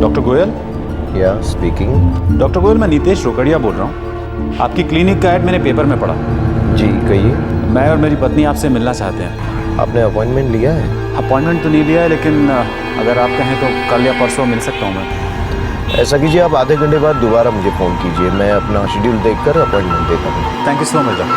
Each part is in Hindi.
डॉक्टर गोयल? या स्पीकिंग। डॉक्टर गोयल, मैं नीतेश रोकड़िया बोल रहा हूँ। आपकी क्लिनिक का ऐड मैंने पेपर में पढ़ा। जी कहिए। मैं और मेरी पत्नी आपसे मिलना चाहते हैं। आपने अपॉइंटमेंट लिया है? अपॉइंटमेंट तो नहीं लिया है, लेकिन अगर आप कहें तो कल या परसों मिल सकता हूँ मैं। ऐसा कीजिए, आप आधे घंटे बाद दोबारा मुझे फ़ोन कीजिए, मैं अपना शेड्यूल देखकर अपॉइंटमेंट देता हूँ। Thank you so much doctor.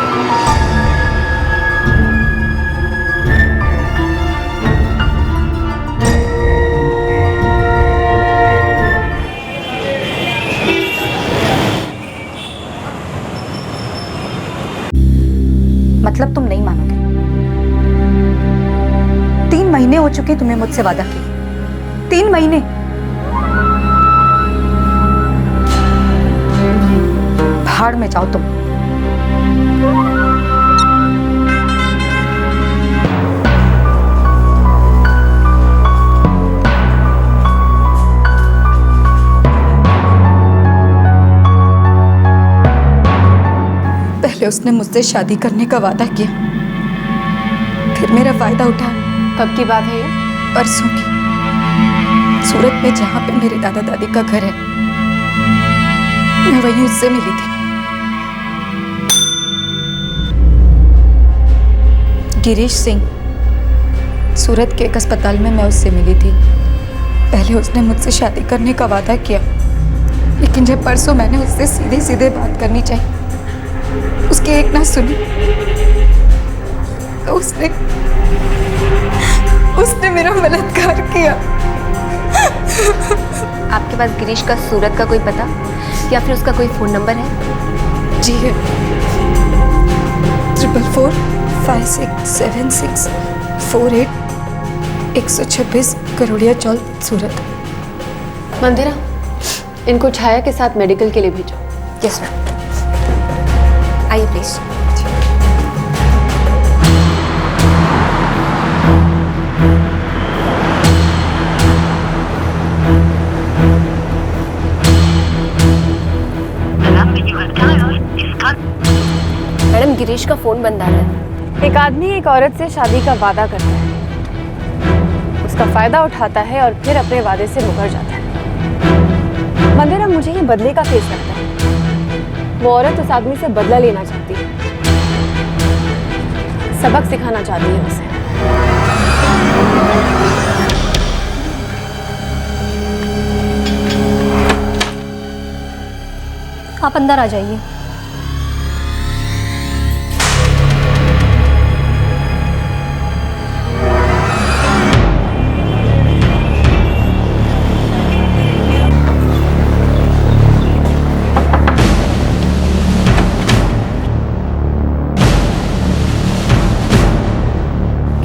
मतलब तुम नहीं मानोगे। 3 महीने हो चुके तुम्हें मुझसे वादा किए। 3 महीने। भाड़ में जाओ तुम। पहले उसने मुझसे शादी करने का वादा किया, फिर मेरा फायदा उठाया। कब की बात है ये? परसों की। सूरत में जहाँ पे मेरे दादा दादी का घर है, मैं वहीं उससे मिली थी। गिरीश सिंह, सूरत के एक अस्पताल में मैं उससे मिली थी। पहले उसने मुझसे शादी करने का वादा किया, लेकिन जब परसों मैंने उससे सीधे सीधे बात करनी चाहिए, उसकी एक ना सुनी, तो उसने मेरा बलात्कार किया। आपके पास गिरीश का सूरत का कोई पता या फिर उसका कोई फोन नंबर है? जी है। 44567648 126 करोड़िया चौल, सूरत। मंदिरा, इनको छाया के साथ मेडिकल के लिए भेजो। Yes ma'am. आइए प्लीज। मैडम, गिरीश का फोन बंद आ रहा है। एक आदमी एक औरत से शादी का वादा करता है, उसका फायदा उठाता है और फिर अपने वादे से मुकर जाता है। मंदिरा, मुझे ये बदले का केस लगता है। वो औरत उस आदमी से बदला लेना चाहती है, सबक सिखाना चाहती है उसे। आप अंदर आ जाइए।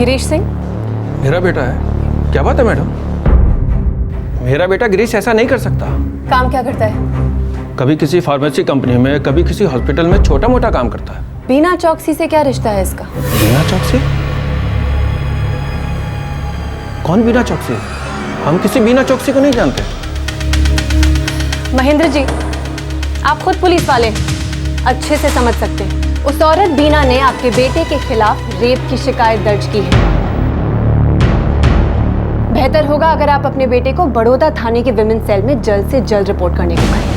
गिरीश सिंह? मेरा बेटा है? क्या बात है मैडम, मेरा बेटा गिरीश ऐसा नहीं कर सकता। काम क्या करता है? कभी किसी फार्मेसी कंपनी में, कभी किसी हॉस्पिटल में छोटा मोटा काम करता है। बीना चौकसी से क्या रिश्ता है इसका? बीना चौकसी? कौन बीना चौकसी? हम किसी बीना चौकसी को नहीं जानते। महेंद्र जी, आप खुद पुलिस वाले अच्छे से समझ सकते हैं। उस औरत बीना ने आपके बेटे के खिलाफ रेप की शिकायत दर्ज की है। बेहतर होगा अगर आप अपने बेटे को बड़ौदा थाने के विमेन सेल में जल्द से जल्द रिपोर्ट करने को कहें।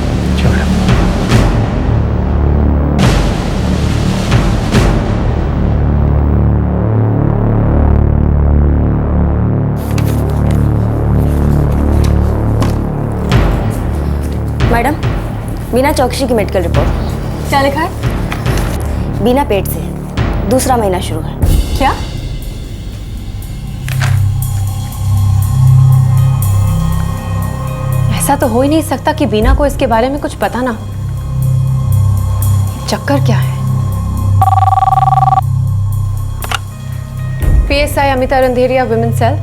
मैडम, बीना चौकसी की मेडिकल रिपोर्ट। क्या लिखा है? बीना पेट से है, दूसरा महीना शुरू है। क्या? ऐसा तो हो ही नहीं सकता कि बीना को इसके बारे में कुछ पता ना हो। चक्कर क्या है? PSI Amita Randheria, women cell.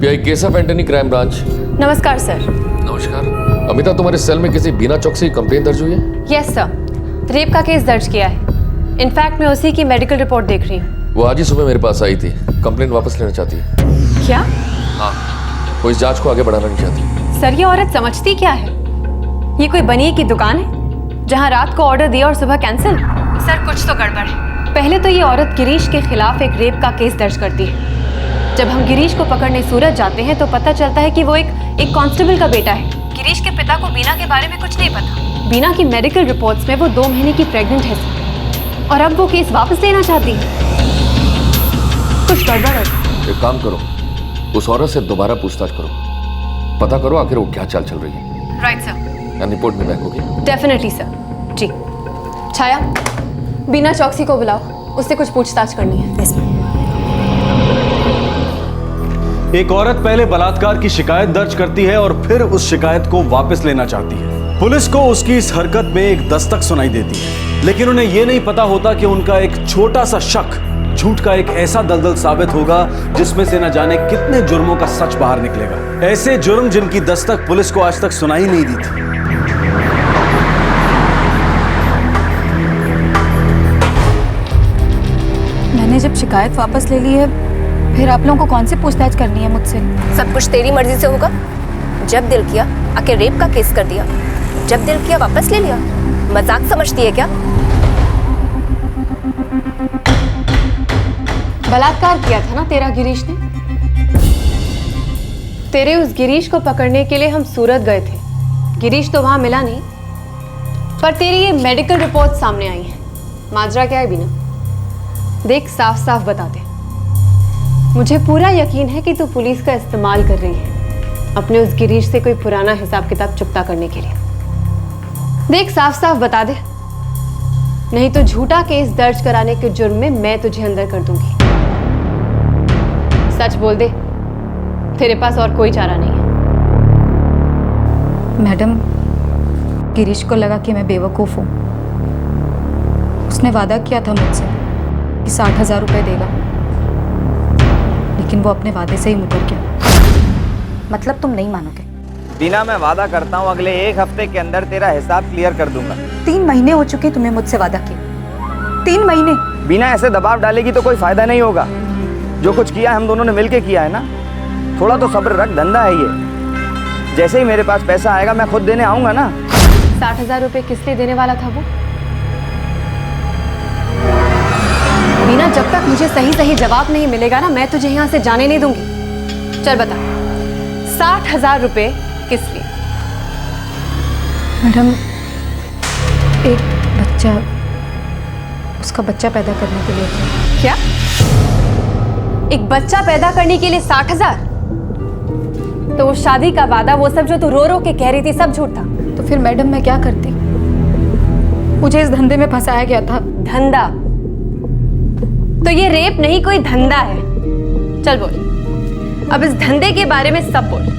PI case of Antony, crime branch. नमस्कार सर। नमस्कार। अमिता, तुम्हारे सेल में किसी बीना चौकसी कंप्लेंट दर्ज हुई है? यस सर, रेप का केस दर्ज किया है। इनफैक्ट मैं उसी की मेडिकल रिपोर्ट देख रही हूँ। वो आज ही सुबह मेरे पास आई थी, कंप्लेंट वापस लेना चाहती है। क्या? हाँ, वो इस जांच को आगे बढ़ाना नहीं चाहती। सर, ये औरत समझती क्या है? ये कोई बनिए की दुकान है जहाँ रात को ऑर्डर दिया और सुबह कैंसिल? सर, कुछ तो गड़बड़ है। पहले तो ये औरत गिरीश के खिलाफ एक रेप का केस दर्ज करती है। जब हम गिरीश को पकड़ने सूरत जाते हैं तो पता चलता है कि वो एक एक कांस्टेबल का बेटा है। गिरीश के पिता को बीना के बारे में कुछ नहीं पता। बीना की मेडिकल रिपोर्ट्स में वो 2 महीने की प्रेग्नेंट है सर। और अब वो केस वापस लेना चाहती है। कुछ गड़बड़ है। एक काम करो, उस औरत से दोबारा पूछताछ करो, पता करो आखिर वो क्या चाल चल रही है। Right sir. एंड रिपोर्ट में बैक होगी। Definitely sir. जी। छाया, बीना चौकसी को बुलाओ, उससे कुछ पूछताछ करनी है। Yes ma'am. एक औरत पहले बलात्कार की शिकायत दर्ज करती है और फिर उस शिकायत को वापस लेना चाहती है। पुलिस को उसकी इस हरकत में एक दस्तक सुनाई देती है, लेकिन उन्हें यह नहीं पता होता कि उनका एक छोटा सा शक झूठ का एक ऐसा दलदल साबित होगा जिसमें से न जाने कितने जुर्मों का सच बाहर निकलेगा। ऐसे जुर्म जिनकी दस्तक पुलिस को आज तक सुनाई नहीं दी थी। मैंने जब शिकायत वापस ले ली है, फिर आप लोगों को कौन सी पूछताछ करनी है मुझसे? सब कुछ तेरी मर्जी से होगा। जब दिल किया आके रेप का केस कर दिया, जब दिल किया वापस ले लिया। मजाक समझती है क्या? बलात्कार किया था ना तेरा गिरीश ने। तेरे उस गिरीश को पकड़ने के लिए हम सूरत गए थे। गिरीश तो वहां मिला नहीं, पर तेरी ये मेडिकल रिपोर्ट सामने आई है। माजरा क्या है बीना? देख, साफ साफ बता दे। मुझे पूरा यकीन है कि तू पुलिस का इस्तेमाल कर रही है अपने उस गिरीश से कोई पुराना हिसाब किताब चुकता करने के लिए। देख, साफ साफ बता दे, नहीं तो झूठा केस दर्ज कराने के जुर्म में मैं तुझे अंदर कर दूंगी। सच बोल दे, तेरे पास और कोई चारा नहीं है। मैडम, गिरीश को लगा कि मैं बेवकूफ़ हूँ। उसने वादा किया था मुझसे कि 60,000 रुपये देगा, लेकिन वो अपने वादे से ही मुकर गया। मतलब तुम नहीं मानोगे? बीना, मैं वादा करता हूँ अगले 1 हफ्ते के अंदर तेरा हिसाब क्लियर कर दूंगा। 3 महीने हो चुके तुम्हें मुझसे वादा किए। 3 महीने। बीना, ऐसे दबाव डालेगी तो कोई फायदा नहीं होगा। जो कुछ किया हम दोनों ने मिलके किया है ना, थोड़ा तो सब्र रख, धंधा है ये। जैसे ही मेरे पास पैसा आएगा मैं खुद देने आऊंगा ना। 60,000 रुपये किस लिए देने वाला था वो? बीना, जब तक मुझे सही सही जवाब नहीं मिलेगा ना, मैं तुझे यहाँ से जाने नहीं दूंगी। चल बता, 60,000 रुपये किस लिए? मैडम, एक बच्चा, उसका बच्चा पैदा करने के लिए। क्या? एक बच्चा पैदा करने के लिए 60,000? तो वो शादी का वादा, वो सब जो तू रो रो के कह रही थी, सब झूठ था। तो फिर मैडम मैं क्या करती? मुझे इस धंधे में फंसाया गया था। धंधा? तो ये रेप नहीं, कोई धंधा है। चल बोल, अब इस धंधे के बारे में सब बोल।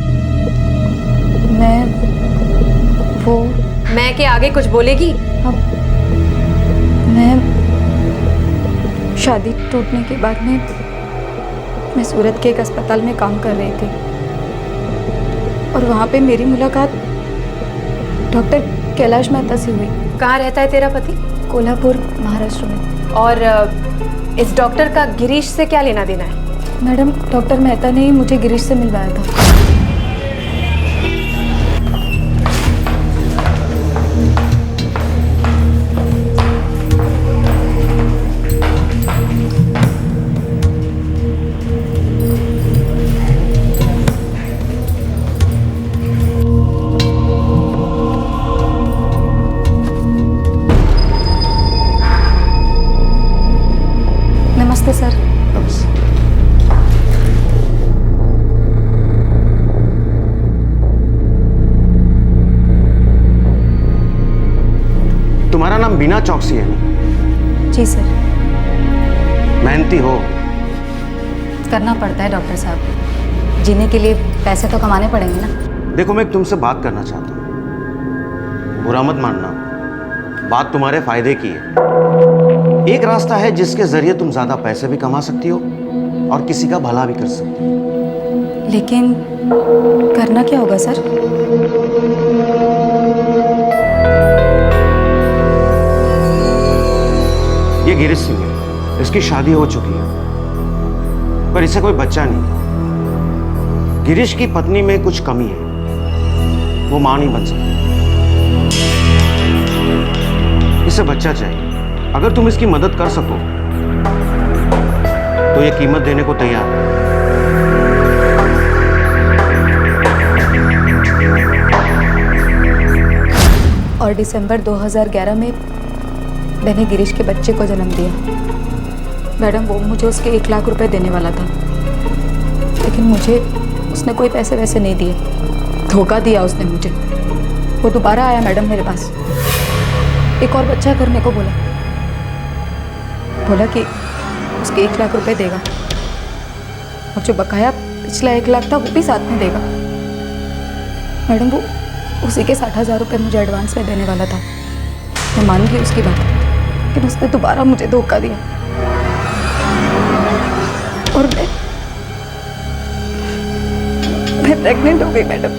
मैं के आगे कुछ बोलेगी? अब मैं शादी टूटने के बाद में मैं सूरत के एक अस्पताल में काम कर रही थी और वहाँ पे मेरी मुलाकात डॉक्टर कैलाश मेहता से हुई। कहाँ रहता है तेरा पति? कोल्हापुर, महाराष्ट्र में। और इस डॉक्टर का गिरीश से क्या लेना देना है? मैडम, डॉक्टर मेहता ने ही मुझे गिरीश से मिलवाया था। नमस्ते सर। तुम्हारा नाम बीना चौकसी है ना? जी सर। मेहनती हो? करना पड़ता है डॉक्टर साहब, जीने के लिए पैसे तो कमाने पड़ेंगे ना। देखो, मैं तुमसे बात करना चाहता हूँ, बुरा मत मानना, बात तुम्हारे फायदे की है। एक रास्ता है जिसके जरिए तुम ज्यादा पैसे भी कमा सकती हो और किसी का भला भी कर सकती हो। लेकिन करना क्या होगा सर? ये गिरीश सिंह है, इसकी शादी हो चुकी है पर इसे कोई बच्चा नहीं। गिरीश की पत्नी में कुछ कमी है, वो मां नहीं बन सकती। इसे बच्चा चाहिए। अगर तुम इसकी मदद कर सको तो ये कीमत देने को तैयार है। और दिसंबर 2011 में मैंने गिरीश के बच्चे को जन्म दिया। मैडम, वो मुझे उसके 1 लाख रुपए देने वाला था, लेकिन मुझे उसने कोई पैसे वैसे नहीं दिए, धोखा दिया उसने मुझे। वो दोबारा आया मैडम मेरे पास, एक और बच्चा करने को बोला कि उसके 1 लाख रुपए देगा और जो बकाया पिछला 1 लाख था वो भी साथ में देगा। मैडम, वो उसी के 60,000 रुपये मुझे एडवांस में देने वाला था। मैं मान गई उसकी बात, लेकिन उसने दोबारा मुझे धोखा दिया और मैं प्रेग्नेंट हो गई मैडम।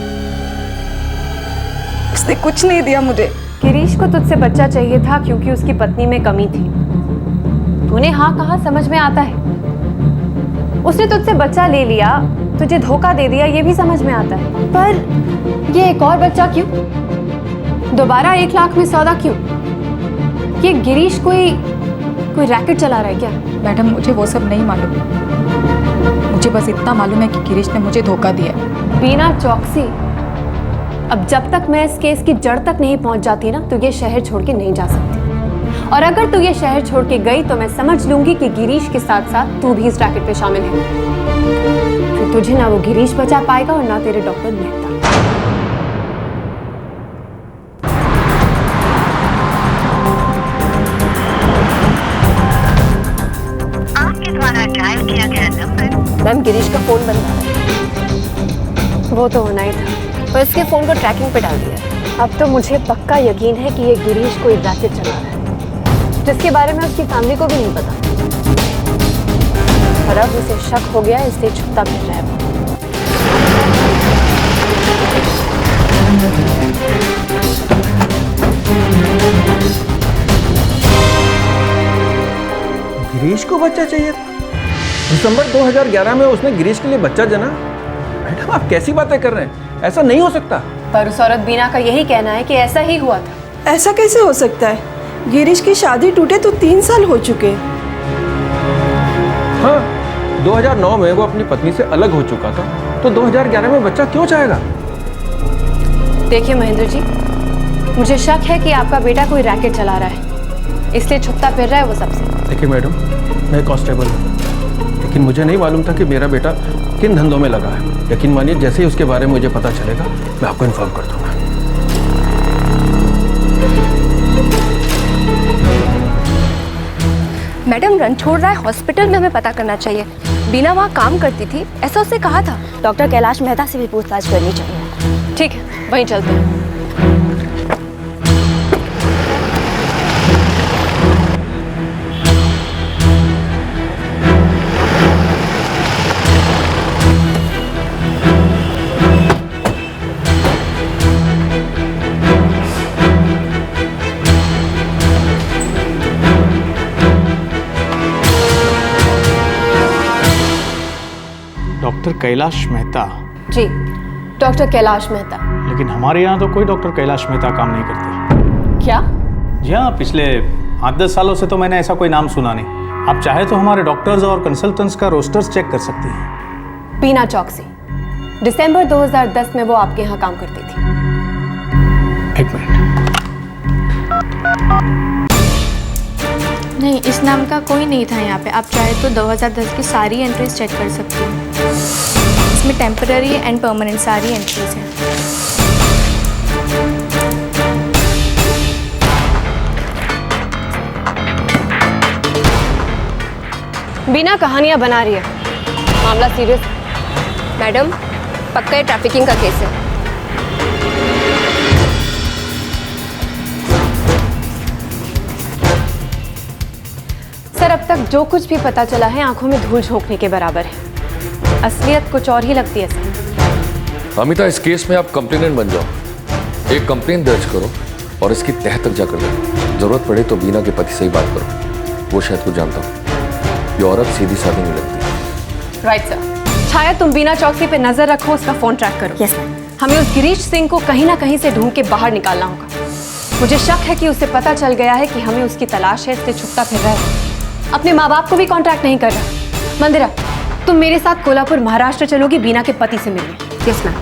उसने कुछ नहीं दिया मुझे। गिरीश को तुझसे बच्चा चाहिए था क्योंकि उसकी पत्नी में कमी थी। तूने हाँ कहा, समझ में आता है। उसने तुझसे बच्चा ले लिया, तुझे धोखा दे दिया, ये भी समझ में आता है। पर ये एक और बच्चा क्यों? दोबारा 1 लाख में सौदा क्यों? ये गिरीश कोई रैकेट चला रहा है क्या? मैडम, मुझे वो सब नहीं मालूम। मुझे बस इतना मालूम है कि गिरीश ने मुझे धोखा दिया। बीना चौकसी, अब जब तक मैं इस केस की जड़ तक नहीं पहुंच जाती ना, तो ये शहर छोड़ के नहीं जा सकती। और अगर तू ये शहर छोड़ के गई तो मैं समझ लूंगी कि गिरीश के साथ साथ तू भी इस रैकेट पे शामिल है। फिर तुझे ना वो गिरीश बचा पाएगा और ना तेरे डॉक्टर मेहता। आपके द्वारा डायल किया गया नंबर। मैम, गिरीश का फोन बंद था। वो तो होना ही था, और इसके फोन को ट्रैकिंग पे डाल दिया। अब तो मुझे पक्का यकीन है कि ये गिरीश कोई रैकेट चला रहा है जिसके बारे में उसकी फैमिली को भी नहीं पता। और अब उसे शक हो गया, इसलिए छुपता फिर रहा है। गिरीश को बच्चा चाहिए था। दिसंबर 2011 में उसने गिरीश के लिए बच्चा जना। मैडम, आप कैसी बातें कर रहे हैं? ऐसा नहीं हो सकता। पर उस औरत बीना का यही कहना है कि ऐसा ही हुआ था। ऐसा कैसे हो सकता है? गिरीश की शादी टूटे तो 3 साल हो चुके। हाँ, 2009 में वो अपनी पत्नी से अलग हो चुका था, तो 2011 में बच्चा क्यों चाहेगा? देखिए महेंद्र जी, मुझे शक है कि आपका बेटा कोई रैकेट चला रहा है, इसलिए छुपता फिर रहा है वो सबसे। देखिए मैडम, मैं कांस्टेबल हूँ, लेकिन मुझे नहीं मालूम था कि मेरा बेटा किन धंधों में लगा है। यकीन मानिए, जैसे ही उसके बारे में मुझे पता चलेगा मैं आपको इन्फॉर्म कर दूंगा। मैडम, रन छोड़ रहा है, हॉस्पिटल में हमें पता करना चाहिए। बीना वहाँ काम करती थी, ऐसा उससे कहा था। डॉक्टर कैलाश मेहता से भी पूछताछ करनी चाहिए। ठीक है, वहीं चलते हैं। डॉक्टर कैलाश मेहता? जी, डॉक्टर कैलाश मेहता। लेकिन हमारे यहाँ तो कोई डॉक्टर कैलाश मेहता काम नहीं करते। क्या? जी हाँ, पिछले 8-10 सालों से तो मैंने ऐसा कोई नाम सुना नहीं। आप चाहे तो हमारे डॉक्टर्स और कंसल्टेंट्स का रोस्टर्स चेक कर सकती हैं। बीना चौकसी, दिसंबर 2010 में वो आपके यहाँ काम करती थी। एक मिनट। नहीं, इस नाम का कोई नहीं था यहाँ पे। आप चाहे तो 2010 की सारी एंट्रीज चेक कर सकती हैं। इसमें टेम्पररी एंड परमानेंट सारी एंट्रीज हैं। बीना कहानियां बना रही है, मामला सीरियस। मैडम, पक्का ये ट्रैफिकिंग का केस है। सर, अब तक जो कुछ भी पता चला है आंखों में धूल झोंकने के बराबर है। असलियत कुछ और ही लगती है सर। अमिता, इस केस में आप कंप्लेनेंट बन जाओ, एक कंप्लेन दर्ज करो और इसकी तह तक जाकर दो। जरूरत पड़े तो बीना के पति से ही बात करो, वो शायद कुछ जानता हो। ये औरत सीधी सादी नहीं लगती। Right sir. छाया, तुम बीना चौकसी पे नजर रखो, उसका फोन ट्रैक करो। Yes ma'am. हमें उस गिरीश सिंह को कहीं ना कहीं से ढूंढ के बाहर निकालना होगा। मुझे शक है कि उसे पता चल गया है कि हमें उसकी तलाश है, इसलिए छुपता फिर रहा है। अपने माँ बाप को भी कांटेक्ट नहीं कर रहा। मंदिरा, तुम मेरे साथ कोल्हापुर महाराष्ट्र चलोगी बीना के पति से मिलने। Yes ma'am.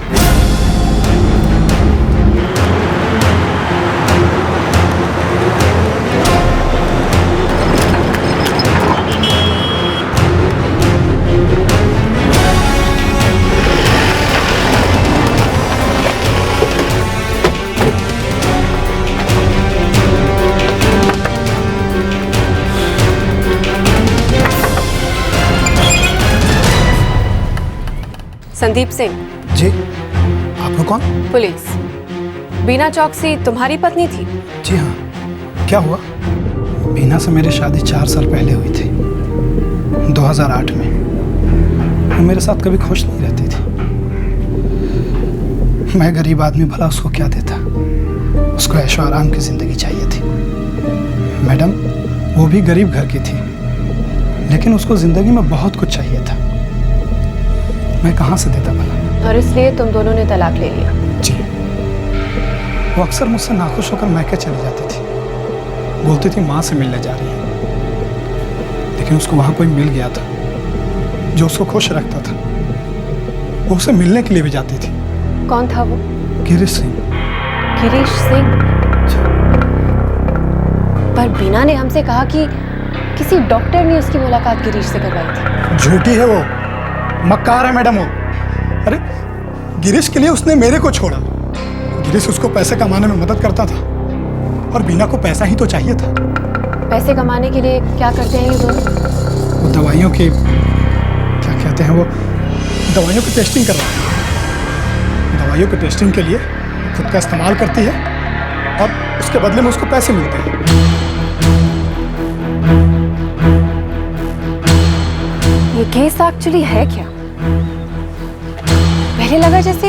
संदीप सिंह। जी, आप लोग कौन? पुलिस। बीना चौकसी तुम्हारी पत्नी थी? जी हाँ। क्या हुआ? बीना से मेरी शादी 4 साल पहले हुई थी, 2008 में। वो मेरे साथ कभी खुश नहीं रहती थी। मैं गरीब आदमी, भला उसको क्या देता। उसको ऐशो आराम की ज़िंदगी चाहिए थी। मैडम, वो भी गरीब घर की थी, लेकिन उसको ज़िंदगी में बहुत कुछ चाहिए था। मैं कहाँ से देता भला? और इसलिए तुम दोनों ने तलाक ले लिया? जी। वो अक्सर मुझसे नाखुश होकर मैके चली जाती थी। बोलती थी माँ से मिलने जा रही है, लेकिन उसको वहाँ कोई मिल गया था जो उसको खुश रखता था। वो उसे मिलने के लिए भी जाती थी। कौन था वो? गिरीश सिंह। गिरीश सिंह? पर बीना ने हमसे कहा कि किसी डॉक्टर ने उसकी मुलाकात गिरीश से करवाई थी। झूठी है वो, मक्कार है मैडम वो। अरे गिरीश के लिए उसने मेरे को छोड़ा। गिरीश उसको पैसे कमाने में मदद करता था और बीना को पैसा ही तो चाहिए था। पैसे कमाने के लिए क्या करते हैं ये दोनों? वो दवाइयों की, क्या कहते हैं, वो दवाइयों की टेस्टिंग कर रहा है। दवाइयों की टेस्टिंग के लिए खुद का इस्तेमाल करती है और उसके बदले में उसको पैसे मिलते हैं। ये केस एक्चुअली है क्या? पहले लगा जैसे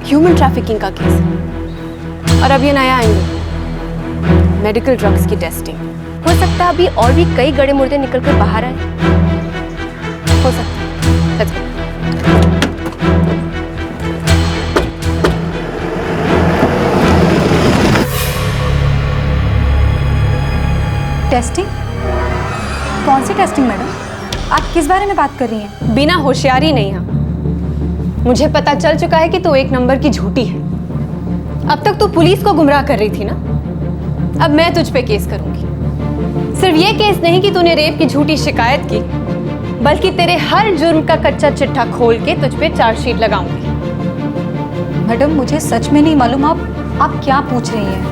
ह्यूमन ट्रैफिकिंग का केस, और अब ये नया एंगल, मेडिकल ड्रग्स की टेस्टिंग। हो सकता है अभी और भी कई गड़े मुर्दे निकल कर बाहर आए। हो सकता है। Let's go. टेस्टिंग? कौन सी टेस्टिंग मैडम? आप किस बारे में बात कर रही हैं? बिना होशियारी नहीं है। मुझे पता चल चुका है कि तू एक नंबर की झूठी है। अब तक तू पुलिस को गुमराह कर रही थी ना, अब मैं तुझ पे केस करूंगी। सिर्फ ये केस नहीं कि तूने रेप की झूठी शिकायत की, बल्कि तेरे हर जुर्म का कच्चा चिट्ठा खोल के तुझ पे चार्जशीट लगाऊंगी। मैडम, मुझे सच में नहीं मालूम आप क्या पूछ रही हैं।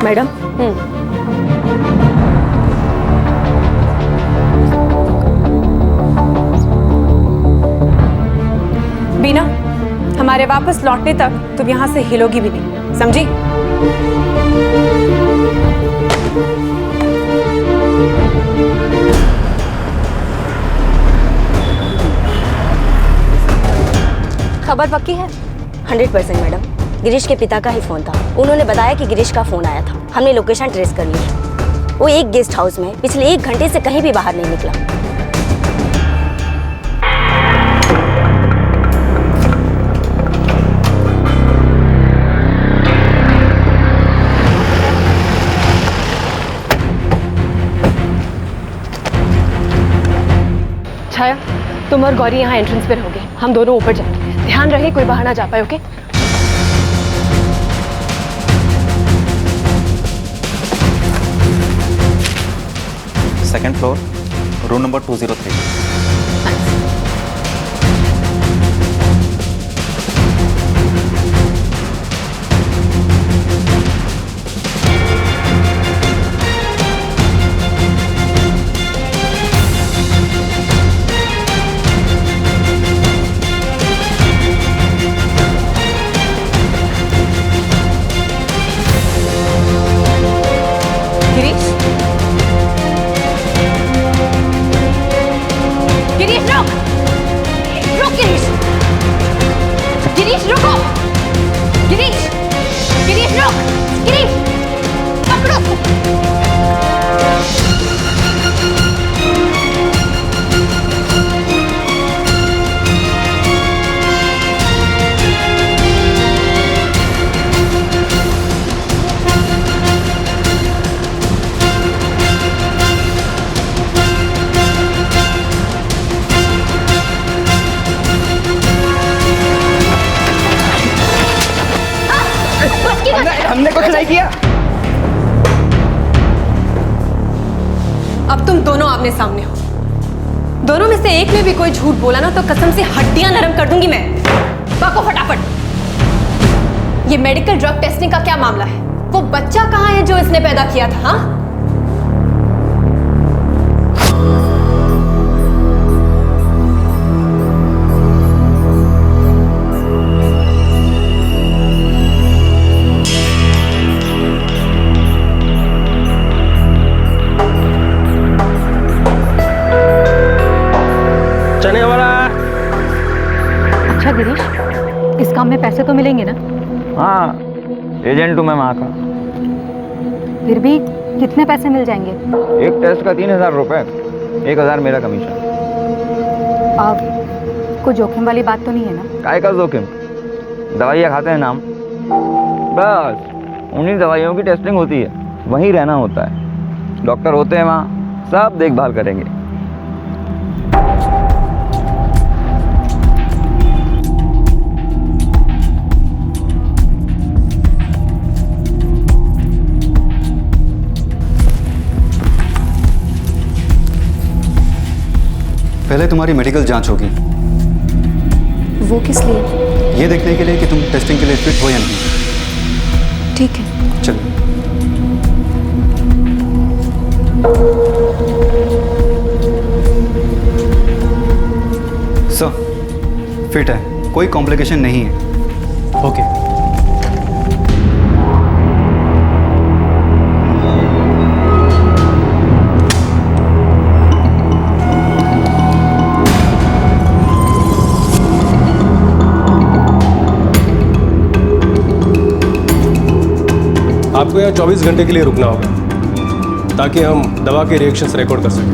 मैडम, बीना, हमारे वापस लौटने तक तुम यहां से हिलोगी भी नहीं, समझी? खबर पक्की है? 100% मैडम। गिरीश के पिता का ही फोन था। उन्होंने बताया कि गिरीश का फोन आया था। हमने लोकेशन ट्रेस कर ली। वो एक गेस्ट हाउस में पिछले 1 घंटे से कहीं भी बाहर नहीं निकला। छाया, तुम और गौरी यहाँ एंट्रेंस पे रहोगे, हम दोनों ऊपर जाएंगे। ध्यान रहे कोई बाहर ना जा पाए, okay? Second floor, room number 203। Girish, Girish रुक, रुक गिरीश, गिरीश रुको, गिरीश, गिरीश रुक, गिरीश पकड़ो। हमने कुछ नहीं किया। अब तुम दोनों आमने सामने हो। दोनों में से एक ने भी कोई झूठ बोला ना तो कसम से हड्डियां नरम कर दूंगी मैं। बाको फटाफट। ये मेडिकल ड्रग टेस्टिंग का क्या मामला है? वो बच्चा कहाँ है जो इसने पैदा किया था? हाँ, हमें पैसे तो मिलेंगे ना? हाँ, एजेंट हूँ मैं वहाँ का। फिर भी कितने पैसे मिल जाएंगे? एक टेस्ट का 3,000 रुपये, 1,000 मेरा कमीशन। अब कोई जोखिम वाली बात तो नहीं है ना? काय का जोखिम? दवाइयाँ खाते हैं नाम, बस उन्हीं दवाइयों की टेस्टिंग होती है, वहीं रहना होता है। डॉक्टर होते हैं वहाँ, सब देखभाल करेंगे। पहले तुम्हारी मेडिकल जांच होगी। वो किस लिए? ये देखने के लिए कि तुम टेस्टिंग के लिए फिट हो या नहीं। ठीक है, चलो। सर, फिट है, कोई कॉम्प्लिकेशन नहीं है। ओके। आपको यहाँ 24 घंटे के लिए रुकना होगा ताकि हम दवा के रिएक्शंस रिकॉर्ड कर सकें।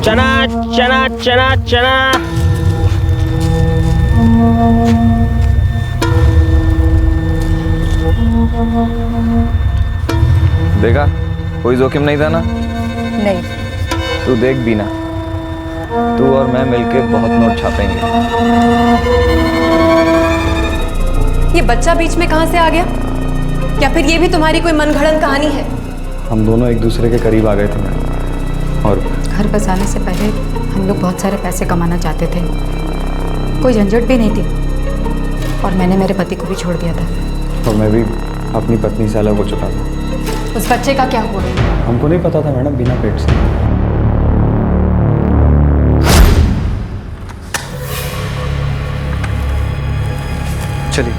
चना चना चना चना। देखा, कोई जोखिम नहीं था ना? नहीं। तू देख बीना, तू और मैं मिलके बहुत नोट छापेंगे। ये बच्चा बीच में कहाँ से आ गया? या फिर ये भी तुम्हारी कोई मनगढ़ंत कहानी है? हम दोनों एक दूसरे के करीब आ गए थे मैडम, और घर बसाने से पहले हम लोग बहुत सारे पैसे कमाना चाहते थे। कोई झंझट भी नहीं थी, और मैंने मेरे पति को भी छोड़ दिया था। और मैं भी अपनी पत्नी से अलग हो चुका था। उस बच्चे का क्या हुआ? हमको नहीं पता था मैडम, बिना पेट से। चलिए।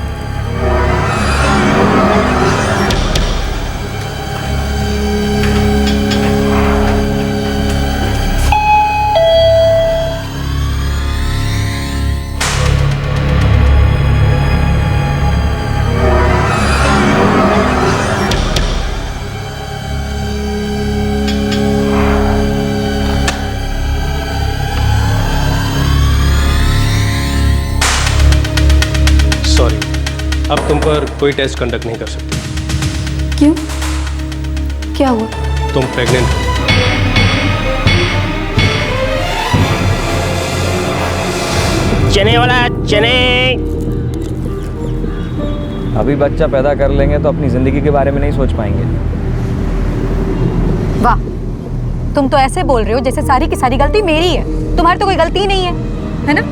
अब तुम पर कोई टेस्ट कंडक्ट नहीं कर सकते। क्यों? क्या हुआ? तुम प्रेग्नेंट हो। चने वाला चने। अभी बच्चा पैदा कर लेंगे तो अपनी जिंदगी के बारे में नहीं सोच पाएंगे। वाह, तुम तो ऐसे बोल रहे हो जैसे सारी की सारी गलती मेरी है। तुम्हारी तो कोई गलती नहीं है ना?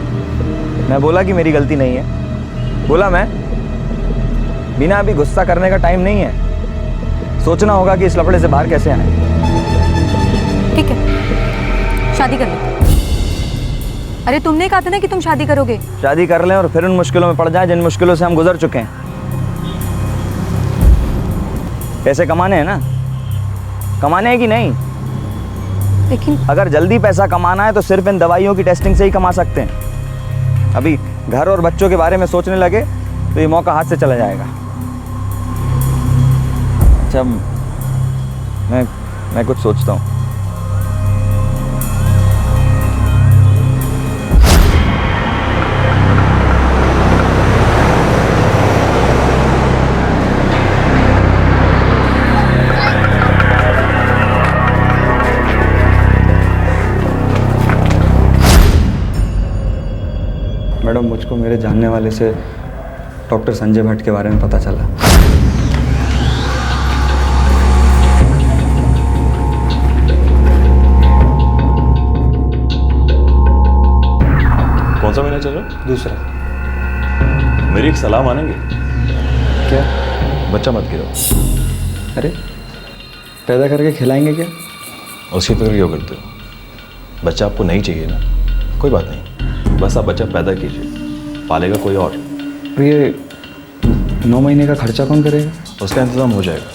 मैं बोला कि मेरी गलती नहीं है? बोला मैं? बिना अभी गुस्सा करने का टाइम नहीं है। सोचना होगा कि इस लफड़े से बाहर कैसे आए। ठीक है, शादी कर लो। अरे तुमने कहा था ना कि तुम शादी करोगे। शादी कर लें और फिर उन मुश्किलों में पड़ जाएं जिन मुश्किलों से हम गुजर चुके हैं। पैसे कमाने हैं ना? कमाने हैं कि नहीं? लेकिन अगर जल्दी पैसा कमाना है तो सिर्फ इन दवाइयों की टेस्टिंग से ही कमा सकते हैं। अभी घर और बच्चों के बारे में सोचने लगे तो ये मौका हाथ से चला जाएगा। अच्छा, मैं कुछ सोचता हूँ। मैडम, मुझको मेरे जानने वाले से डॉक्टर संजय भट्ट के बारे में पता चला। कौन सा महीना चल रहा है? दूसरा। मेरी एक सलाह मानेंगे? क्या? बच्चा मत गिरो। अरे, पैदा करके खिलाएंगे क्या? उसकी फिक्र क्यों करते हो? बच्चा आपको नहीं चाहिए ना, कोई बात नहीं, बस आप बच्चा पैदा कीजिए, पालेगा कोई और। ये 9 महीने का खर्चा कौन करेगा? उसका इंतजाम हो जाएगा।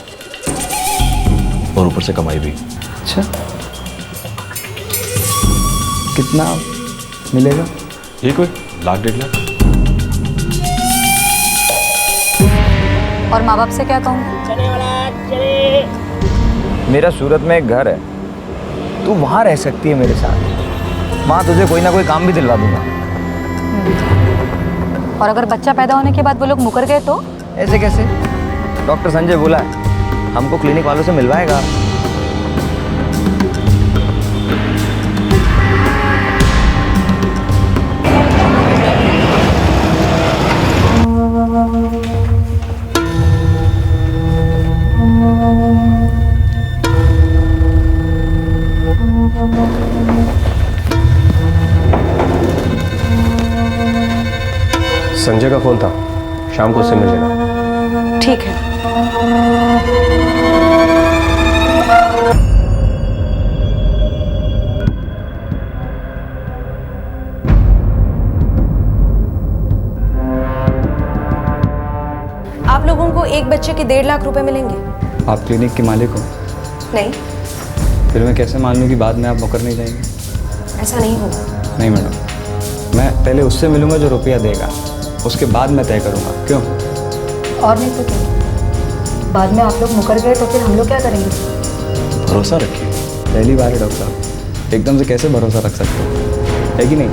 और ऊपर से कमाई भी। अच्छा, कितना मिलेगा? ये कोई 1-1.5 लाख। और माँ बाप से क्या कहूँ? मेरा सूरत में एक घर है, तू वहाँ रह सकती है मेरे साथ। माँ तुझे कोई ना कोई काम भी दिलवा दूंगा। और अगर बच्चा पैदा होने के बाद वो लोग मुकर गए तो? ऐसे कैसे? डॉक्टर संजय बोला है हमको क्लिनिक वालों से मिलवाएगा। संजय का फोन था, शाम को उससे मिल लेना। ठीक है। आप लोगों को एक बच्चे के 1.5 लाख रुपए मिलेंगे। आप क्लिनिक के मालिक हो? नहीं। फिर मैं कैसे मान लूँ कि बाद में आप मुकर नहीं जाएंगे? ऐसा नहीं होगा। नहीं मैडम, मैं पहले उससे मिलूंगा जो रुपया देगा, उसके बाद मैं तय करूंगा। क्यों? और नहीं तो क्या? बाद में आप लोग मुकर गए तो फिर हम लोग क्या करेंगे? भरोसा रखिए। पहली बार है डॉक्टर साहब, एकदम से कैसे भरोसा रख सकते हो, है कि नहीं?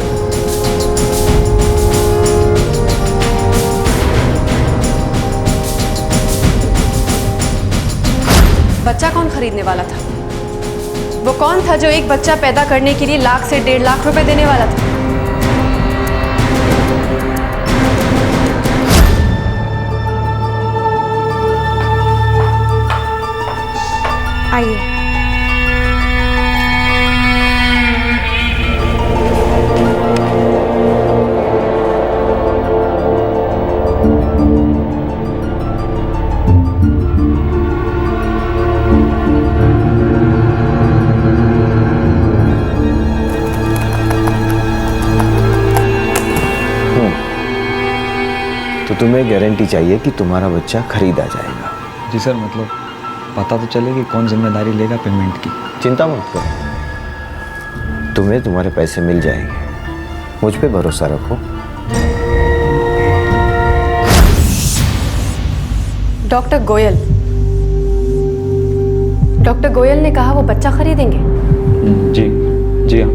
बच्चा कौन खरीदने वाला था? वो कौन था जो एक बच्चा पैदा करने के लिए 1 लाख से 1.5 लाख रुपए देने वाला था? आइए। तो तुम्हें गारंटी चाहिए कि तुम्हारा बच्चा खरीदा जाएगा? जी सर, मतलब पता तो चले कि कौन जिम्मेदारी लेगा पेमेंट की। चिंता मत करो, तुम्हें तुम्हारे पैसे मिल जाएंगे। मुझ पे भरोसा रखो। डॉक्टर गोयल, डॉक्टर गोयल ने कहा वो बच्चा खरीदेंगे। जी जी हाँ।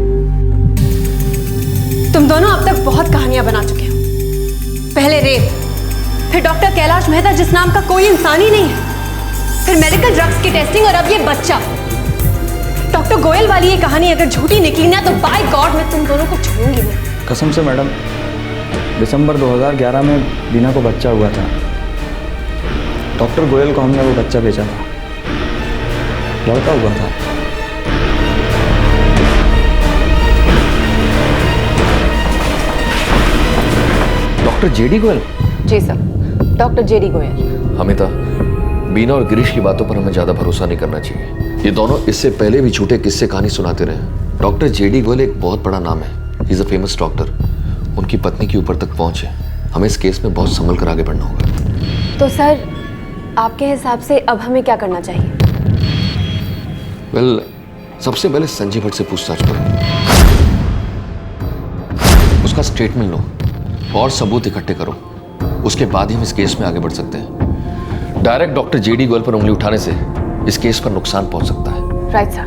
तुम दोनों अब तक बहुत कहानियां बना चुके हो। पहले रेप, फिर डॉक्टर कैलाश मेहता जिस नाम का कोई इंसान ही नहीं है, फिर मेडिकल ड्रग्स की टेस्टिंग और अब ये बच्चा। डॉक्टर गोयल वाली ये कहानी अगर झूठी निकली ना तो बाय गॉड मैं तुम दोनों को छोड़ूंगी नहीं। कसम से मैडम, दिसंबर 2011 में बीना को बच्चा हुआ था। डॉक्टर गोयल को हमने वो बच्चा बेचा था, लड़का हुआ था। Doctor JD Goyal? जी sir, doctor JD Goyal. Amita, Beena और गिरीश की बातों पर हमें ज्यादा भरोसा नहीं करना चाहिए। ये दोनों इससे पहले भी झूठे किस्से कहानी सुनाते रहे। डॉक्टर जेडी गोयल एक बहुत बड़ा नाम है, he is a famous doctor. उनकी पत्नी की ऊपर तक पहुंच है। हमें इस केस में बहुत संभल कर आगे बढ़ना होगा। तो सर, आपके हिसाब से अब हमें क्या करना चाहिए? वेल, सबसे पहले संजय भट्ट से पूछताछ करो, उसका स्टेटमेंट लो और सबूत इकट्ठे करो। उसके बाद ही हम इस केस में आगे बढ़ सकते हैं। डायरेक्ट डॉक्टर जेडी गोयल पर उंगली उठाने से इस केस पर नुकसान पहुंच सकता है। Right sir.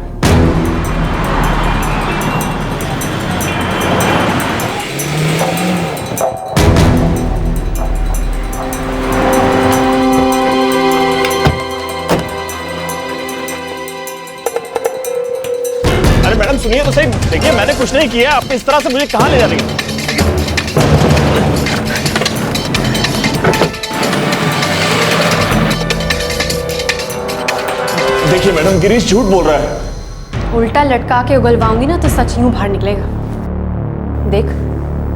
अरे मैडम सुनिए तो सही, देखिए मैंने कुछ नहीं किया, आप इस तरह से मुझे कहाँ ले जा रही हैं? देखिए मैडम, गिरीश झूठ बोल रहा है। उल्टा लटका के उगलवाऊंगी ना तो सच यूं बाहर निकलेगा। देख,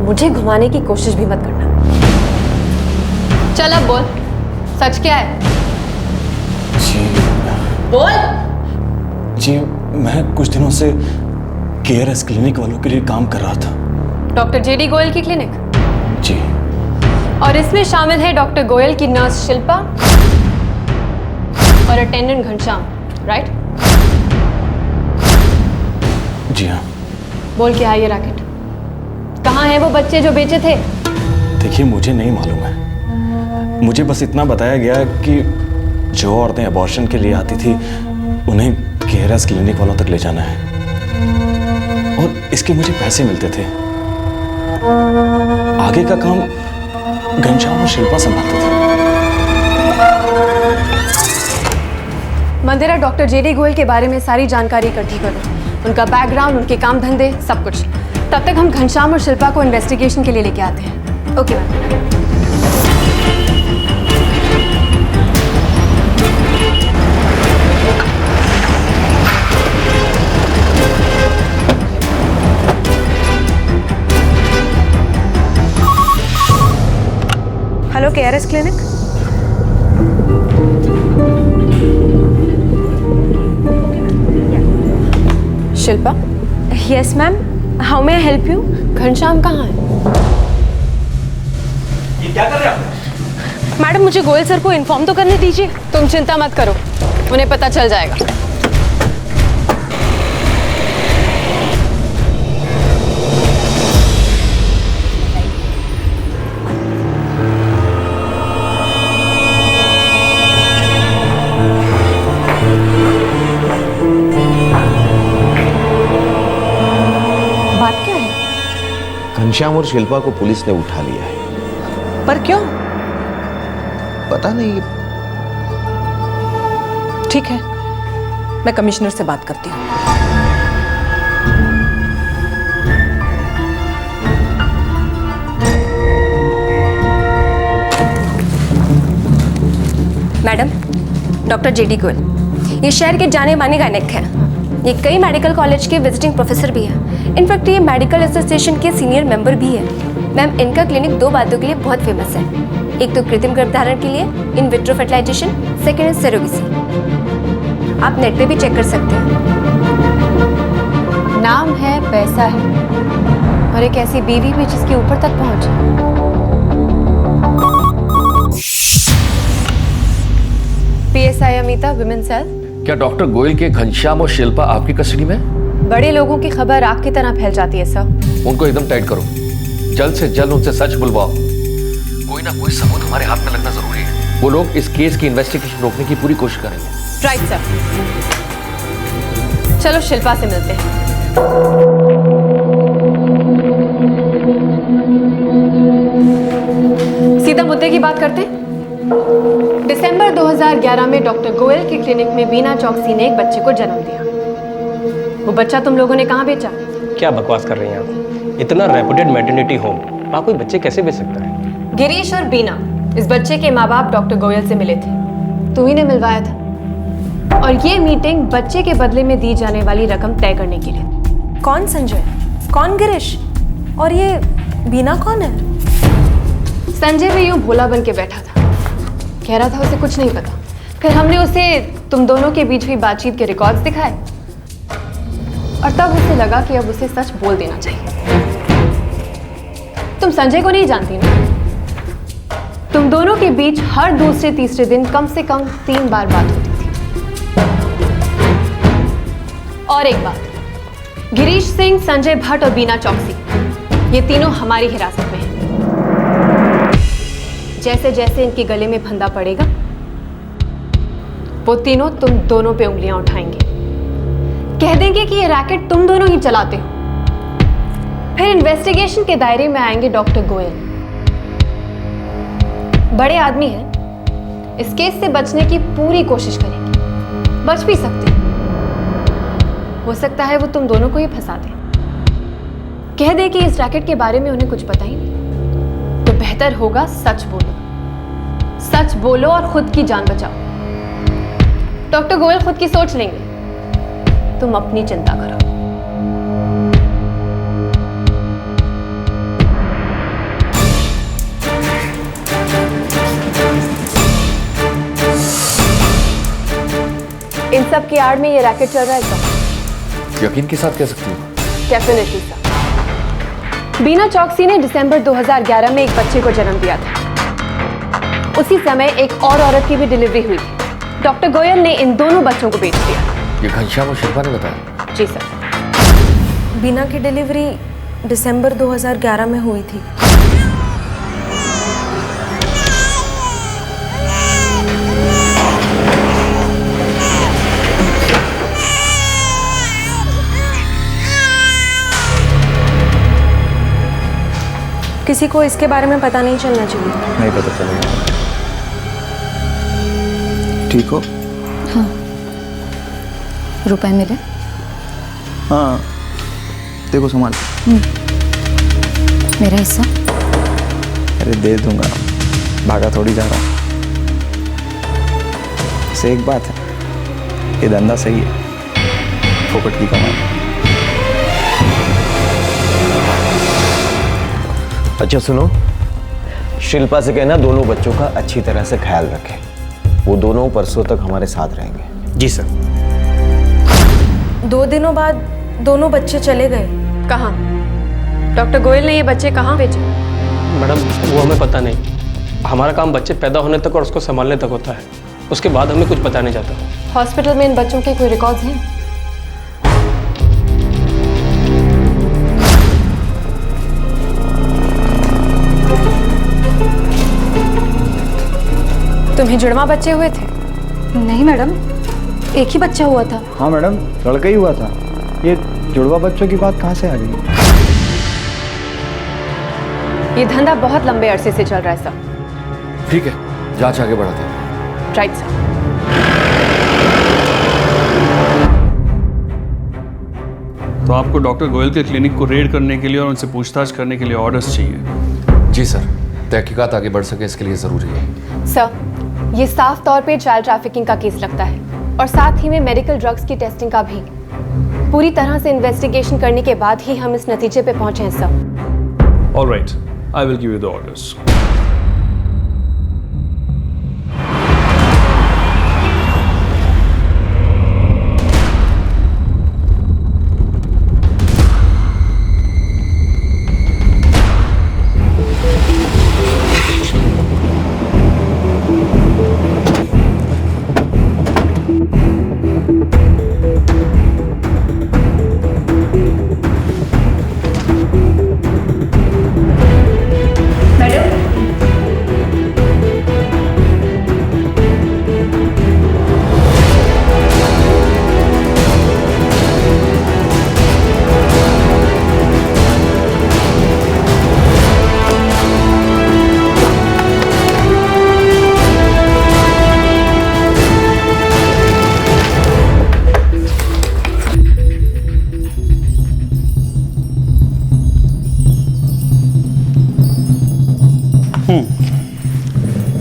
मुझे घुमाने की कोशिश भी मत करना। चल अब बोल, सच क्या है? जी बोल। जी, मैं कुछ दिनों से केयरएस क्लिनिक वालों के लिए काम कर रहा था। डॉक्टर जेडी गोयल की क्लिनिक? जी। और इसमें शामिल है डॉक्टर गोयल की नर्स शिल्पा और अटेंडेंट घनश्याम, राइट? जी हाँ। बोल क्या है ये रैकेट? कहाँ हैं वो बच्चे जो बेचे थे? देखिए मुझे नहीं मालूम है, मुझे बस इतना बताया गया कि जो औरतें अबॉर्शन के लिए आती थी उन्हें केयरस क्लिनिक वालों तक ले जाना है और इसके मुझे पैसे मिलते थे। आगे का काम घनश्याम और शिल्पा संभालते थे। मंदिरा डॉक्टर जेडी गोयल के बारे में सारी जानकारी इकट्ठी करो, उनका बैकग्राउंड, उनके काम धंधे, सब कुछ। तब तक हम घनश्याम और शिल्पा को इन्वेस्टिगेशन के लिए लेके आते हैं। Okay ma'am. Hello KRS clinic. Shilpa? Yes ma'am, how may I help you? Ghanshyam कहाँ है? ये क्या कर रहे हो? मैडम मुझे गोयल सर को इन्फॉर्म तो करने दीजिए। तुम चिंता मत करो, उन्हें पता चल जाएगा। घनश्याम और शिल्पा को पुलिस ने उठा लिया है। पर क्यों? पता नहीं। ठीक है, मैं कमिश्नर से बात करती हूँ। मैडम, डॉक्टर जेडी गोयल ये शहर के जाने माने गायक हैं। ये कई मेडिकल कॉलेज के विजिटिंग प्रोफेसर भी हैं। इनफैक्ट ये मेडिकल एसोसिएशन के सीनियर मेंबर भी हैं। मैम, इनका क्लिनिक दो बातों के लिए बहुत फेमस है। एक तो कृत्रिम गर्भधारण के लिए, in vitro fertilisation, second is surrogacy. आप नेट पे भी चेक कर सकते हैं। नाम है, पैसा है और एक ऐसी बीवी भी जिसके ऊपर तक पहुंचे। PSI Amita, women cell. क्या डॉक्टर गोयल के घनश्याम और शिल्पा आपकी कस्टडी में? बड़े लोगों की खबर आग की तरह फैल जाती है सर। उनको एकदम टाइट करो, जल्द से जल्द उनसे सच बुलवाओ। कोई ना कोई सबूत हमारे हाथ में लगना जरूरी है। वो लोग इस केस की इन्वेस्टिगेशन रोकने की पूरी कोशिश करेंगे। Right sir. चलो शिल्पा से मिलते हैं। सीधा मुद्दे की बात करते हैं। दिसंबर 2011 में डॉक्टर गोयल के क्लिनिक में बीना चौकसी ने एक बच्चे को जन्म दिया। वो बच्चा तुम लोगों ने कहाँ बेचा? क्या बकवास कर रही हैं आप? इतना रेपुटेड मैटरनिटी होम, वहाँ कोई बच्चे कैसे बेच सकता है? गिरीश और बीना, इस बच्चे के माँ बाप डॉक्टर गोयल से मिले थे। तू ही ने मिलवाया था। और ये मीटिंग बच्चे के बदले में दी जाने वाली रकम तय करने के लिए। कौन संजय? कौन गिरीश? और ये बीना कौन है? संजय भी यूं भोला बन के बैठा था, कह रहा था उसे कुछ नहीं पता। फिर हमने उसे तुम दोनों के बीच हुई बातचीत के रिकॉर्ड्स दिखाए और तब उसे लगा कि अब उसे सच बोल देना चाहिए। तुम संजय को नहीं जानती ना? तुम दोनों के बीच हर दूसरे तीसरे दिन कम से कम 3 बार बात होती थी। और एक बात, गिरीश सिंह, संजय भट्ट और बीना चौकसी, ये तीनों हमारी हिरासत में हैं। जैसे जैसे इनके गले में फंदा पड़ेगा, वो तीनों तुम दोनों पे उंगलियां उठाएंगे, कह देंगे कि ये रैकेट तुम दोनों ही चलाते हो। फिर इन्वेस्टिगेशन के दायरे में आएंगे डॉक्टर गोयल। बड़े आदमी हैं, इस केस से बचने की पूरी कोशिश करेंगे। बच भी सकते हैं। हो सकता है वो तुम दोनों को ही फंसा दे, कह दे कि इस रैकेट के बारे में उन्हें कुछ पता ही नहीं। तो बेहतर होगा सच बोलो, सच बोलो और खुद की जान बचाओ। डॉक्टर गोयल खुद की सोच लेंगे, तुम अपनी चिंता करो। इन सब की आड़ में ये रैकेट चल रहा है क्या? यकीन के साथ कह सकती हूँ। Definitely sir. बीना चौकसी ने दिसंबर 2011 में एक बच्चे को जन्म दिया था। उसी समय एक और औरत की भी डिलीवरी हुई थी। डॉक्टर गोयल ने इन दोनों बच्चों को बेच दिया। ये घनश्याम और शिल्पा ने बताया? जी सर। बीना की डिलीवरी दिसंबर 2011 में हुई थी। किसी को इसके बारे में पता नहीं चलना चाहिए। नहीं पता चलेगा। ठीक हो? हाँ। रुपए मिले? हाँ, देखो संभाल। मेरा हिस्सा? अरे दे दूंगा, भागा थोड़ी जा रहा। से एक बात है, ये धंधा सही है, फोकट की कमाई। अच्छा सुनो, शिल्पा से कहना दोनों बच्चों का अच्छी तरह से ख्याल रखें। वो दोनों परसों तक हमारे साथ रहेंगे। जी सर। 2 दिनों बाद दोनों बच्चे चले गए। कहाँ? डॉक्टर गोयल ने ये बच्चे कहाँ भेजे? मैडम वो हमें पता नहीं। हमारा काम बच्चे पैदा होने तक और उसको संभालने तक होता है, उसके बाद हमें कुछ पता नहीं जाता। हॉस्पिटल में इन बच्चों के कोई रिकॉर्ड्स हैं? तुम्हें जुड़वा बच्चे हुए थे? नहीं मैडम, एक ही बच्चा हुआ था। हाँ मैडम, लड़का ही हुआ था। ये जुड़वा बच्चों की बात कहाँ से आ गई? ये धंधा बहुत लंबे अरसे से चल रहा है सर। ठीक है, जांच आगे बढ़ाते हैं। Right sir. तो आपको डॉक्टर गोयल के क्लिनिक को रेड करने के लिए और उनसे पूछताछ करने के लिए ऑर्डर्स चाहिए? जी सर, तहकीकात आगे बढ़ सके इसके लिए ज़रूरी है। सर, ये साफ तौर पे चाइल्ड ट्रैफिकिंग का केस लगता है और साथ ही में मेडिकल ड्रग्स की टेस्टिंग का भी। पूरी तरह से इन्वेस्टिगेशन करने के बाद ही हम इस नतीजे पे पहुंचे हैं sir. Alright, I will give you the orders.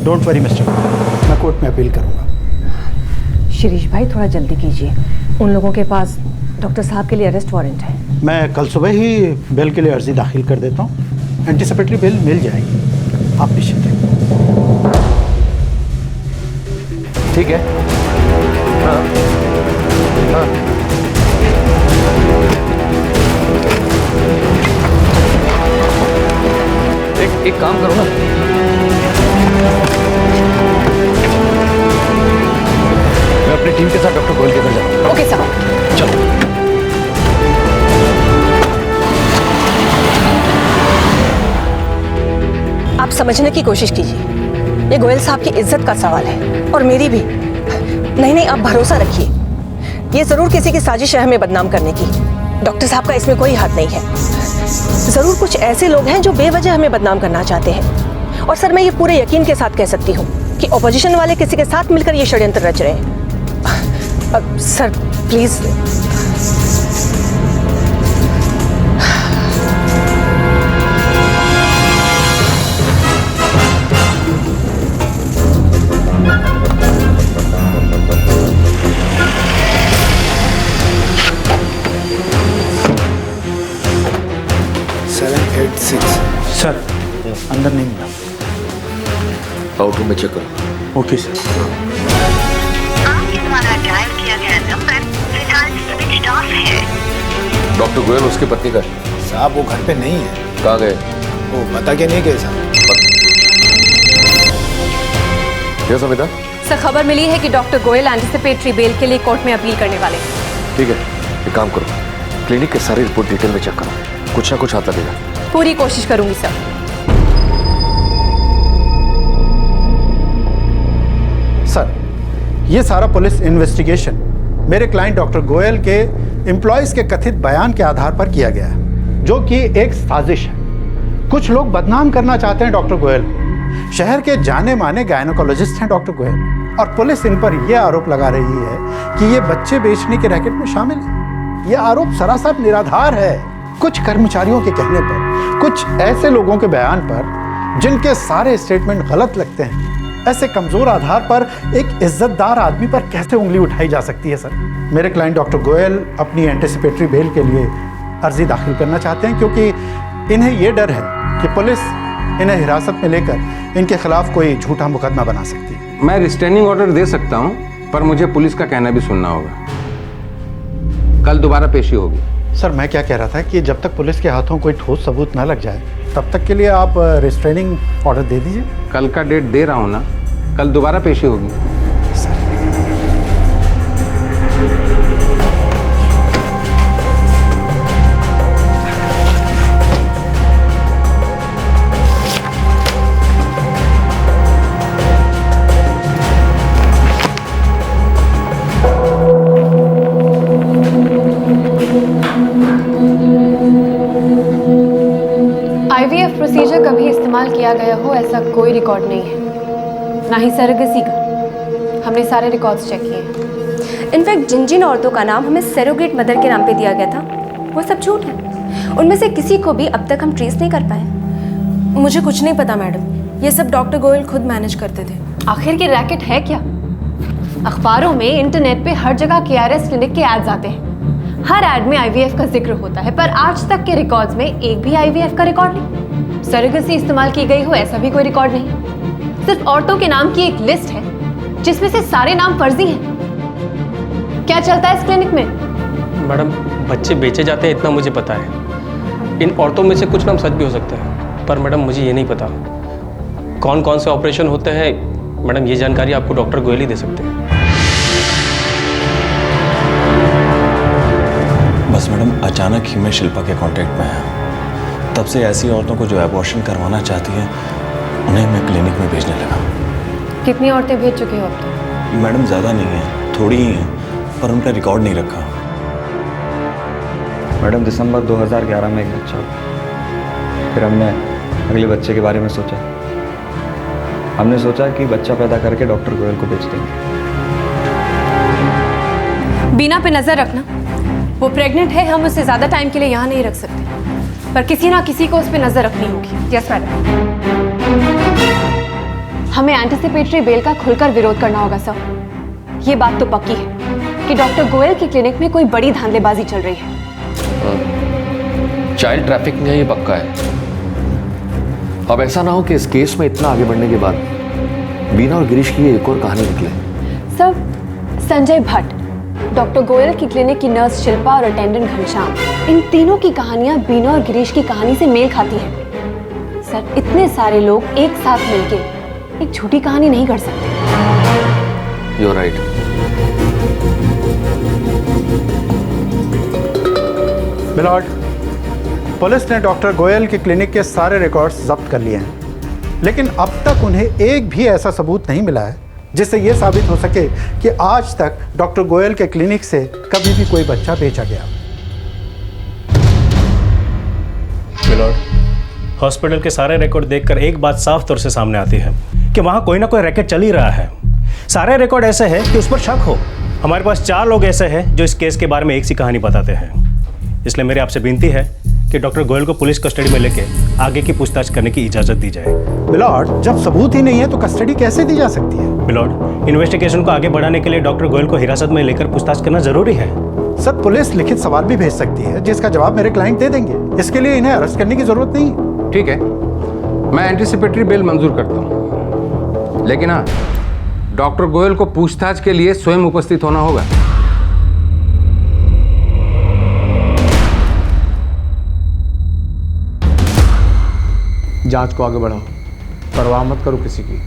Don't worry mister, मैं कोर्ट में अपील करूंगा। शिरीष भाई थोड़ा जल्दी कीजिए, उन लोगों के पास डॉक्टर साहब के लिए अरेस्ट वारंट है। मैं कल सुबह ही बेल के लिए अर्जी दाखिल कर देता हूँ। एंटीसिपेटरी बेल मिल जाएगी, आप निश्चिंत रहिए। ठीक है। हाँ हाँ। एक काम करो ना, मैं अपनी टीम के साथ डॉक्टर गोयल के घर जाऊँ। Okay sir. चलो। आप समझने की कोशिश कीजिए, ये गोयल साहब की इज्जत का सवाल है और मेरी भी। नहीं, आप भरोसा रखिए, ये जरूर किसी की साजिश है हमें बदनाम करने की। डॉक्टर साहब का इसमें कोई हाथ नहीं है। जरूर कुछ ऐसे लोग हैं जो बेवजह हमें बदनाम करना चाहते हैं। और सर, मैं ये पूरे यकीन के साथ कह सकती हूँ कि ऑपोजिशन वाले किसी के साथ मिलकर ये षड्यंत्र रच रहे हैं। Sir please. सर, अंदर नहीं मिला। आउटरूम में चेक करो। Okay sir. आपके द्वारा डायल किया गया नंबर फिलहाल स्विच ऑफ है। डॉक्टर गोयल उसकी पत्नी का साहब वो घर पे नहीं है। कहाँ गए? वो बता के नहीं गए साहब। क्या सविता? सर, खबर मिली है कि डॉक्टर गोयल एंटिसिपेटरी बेल के लिए कोर्ट में अपील करने वाले हैं। ठीक है, एक काम करो, क्लिनिक के सारी रिपोर्ट डिटेल में चेक करो, कुछ ना कुछ हाथ लगेगा। पूरी कोशिश करूंगी सर। सर, ये सारा पुलिस इन्वेस्टिगेशन मेरे क्लाइंट डॉक्टर गोयल के एम्प्लॉयज के कथित बयान के आधार पर किया गया है, जो कि एक साजिश है। कुछ लोग बदनाम करना चाहते हैं डॉक्टर गोयल को। शहर के जाने माने गायनोकोलॉजिस्ट हैं डॉक्टर गोयल, और पुलिस इन पर यह आरोप लगा रही है कि ये बच्चे बेचने के रैकेट में शामिल है। यह आरोप सरासर निराधार है। कुछ कर्मचारियों के कहने पर, कुछ ऐसे लोगों के बयान पर जिनके सारे स्टेटमेंट गलत लगते हैं, ऐसे कमजोर आधार पर एक इज्जतदार आदमी पर कैसे उंगली उठाई जा सकती है सर? मेरे क्लाइंट डॉक्टर गोयल अपनी एंटिसिपेटरी बेल के लिए अर्जी दाखिल करना चाहते हैं, क्योंकि इन्हें यह डर है कि पुलिस इन्हें हिरासत में लेकर इनके खिलाफ कोई झूठा मुकदमा बना सकती है। मैं रिस्ट्रेनिंग ऑर्डर दे सकता हूं, पर मुझे पुलिस का कहना भी सुनना होगा। कल दोबारा पेशी होगी। सर, मैं क्या कह रहा था कि जब तक पुलिस के हाथों कोई ठोस सबूत ना लग जाए, तब तक के लिए आप रिस्ट्रेनिंग ऑर्डर दे दीजिए। कल का डेट दे रहा हूं ना, कल दोबारा पेशी होगी। IVF प्रोसीजर कभी इस्तेमाल किया गया हो ऐसा कोई रिकॉर्ड नहीं है, ना ही सरोगेसी का। हमने सारे रिकॉर्ड्स चेक किए। इनफैक्ट जिन जिन औरतों का नाम हमें सरोगेट मदर के नाम पे दिया गया था, वो सब झूठ है। उनमें से किसी को भी अब तक हम ट्रेस नहीं कर पाए। मुझे कुछ नहीं पता मैडम, ये सब डॉक्टर गोयल खुद मैनेज करते थे। आखिर ये रैकेट है क्या? अखबारों में, इंटरनेट पे हर जगह KRS क्लिनिक के एड्स आते हैं। हर एड में IVF का जिक्र होता है, पर आज तक के रिकॉर्ड्स में एक भी IVF का रिकॉर्ड नहीं। सरोगेसी इस्तेमाल की गई हो ऐसा भी कोई रिकॉर्ड नहीं। सिर्फ औरतों के नाम की एक लिस्ट है जिसमें से सारे नाम फर्जी हैं। क्या चलता है इस क्लिनिक में? मैडम, बच्चे बेचे जाते हैं इतना मुझे पता है। इन औरतों में से कुछ नाम सच भी हो सकते हैं, पर मैडम मुझे ये नहीं पता कौन कौन से ऑपरेशन होते हैं। मैडम, ये जानकारी आपको डॉक्टर गोयल ही दे सकते हैं। बस मैडम, अचानक ही मैं शिल्पा के कांटेक्ट में आया। तब से ऐसी औरतों को जो एबॉर्शन करवाना चाहती हैं, उन्हें मैं क्लिनिक में भेजने लगा। कितनी औरतें भेज चुके हो अब तक? मैडम, ज़्यादा नहीं है, थोड़ी ही हैं, पर उनका रिकॉर्ड नहीं रखा। मैडम, दिसंबर 2011 में एक बच्चा हुआ। फिर हमने अगले बच्चे के बारे में सोचा। हमने सोचा कि बच्चा पैदा करके डॉक्टर गोयल को बेच देंगे। बीना पे नजर रखना। वो प्रेग्नेंट है, हम उसे ज्यादा टाइम के लिए यहाँ नहीं रख सकते, पर किसी ना किसी को उस पर नजर रखनी होगी। Yes madam. हमें एंटिसिपेटरी बेल का खुलकर विरोध करना होगा सर। ये बात तो पक्की है कि डॉक्टर गोयल की क्लिनिक में कोई बड़ी धांधलेबाजी चल रही है। चाइल्ड ट्रैफिकिंग है, ये पक्का है। अब ऐसा ना हो कि इस केस में इतना आगे बढ़ने के बाद बीना और गिरीश की एक और कहानी निकले। सर, संजय भट्ट, डॉक्टर गोयल की क्लिनिक की नर्स शिल्पा और अटेंडेंट घनश्याम, इन तीनों की कहानियां बीना और गिरीश की कहानी से मेल खाती हैं। सर, इतने सारे लोग एक साथ मिलके एक झूठी कहानी नहीं कर सकते। You're right. मिलॉर्ड, पुलिस ने डॉक्टर गोयल के क्लिनिक के सारे रिकॉर्ड्स जब्त कर लिए हैं, लेकिन अब तक उन्हें एक भी ऐसा सबूत नहीं मिला है जिससे यह साबित हो सके कि आज तक डॉक्टर गोयल के क्लिनिक से कभी भी कोई बच्चा बेचा गया। मिलॉर्ड, हॉस्पिटल के सारे रिकॉर्ड देखकर एक बात साफ तौर से सामने आती है कि वहां कोई ना कोई रैकेट चल ही रहा है। सारे रिकॉर्ड ऐसे हैं कि उस पर शक हो। हमारे पास 4 लोग ऐसे हैं जो इस केस के बारे में एक सी कहानी बताते हैं। इसलिए मेरी आपसे विनती है कि डॉक्टर गोयल को पुलिस कस्टडी में लेके आगे की पूछताछ करने की इजाजत दी जाए। मिलॉर्ड, जब सबूत ही नहीं है तो कस्टडी कैसे दी जा सकती है? मिलॉर्ड, इन्वेस्टिगेशन को आगे बढ़ाने के लिए डॉक्टर गोयल को हिरासत में लेकर पूछताछ करना जरूरी है। सर, पुलिस लिखित सवाल भी भेज सकती है जिसका जवाब मेरे क्लाइंट दे देंगे। इसके लिए इन्हें अरेस्ट करने की जरूरत नहीं। ठीक है, मैं एंटिसिपेटरी बेल मंजूर करता हूँ, लेकिन हाँ, डॉक्टर गोयल को पूछताछ के लिए स्वयं उपस्थित होना होगा। जांच को आगे बढ़ाओ, परवाह मत करो किसी की।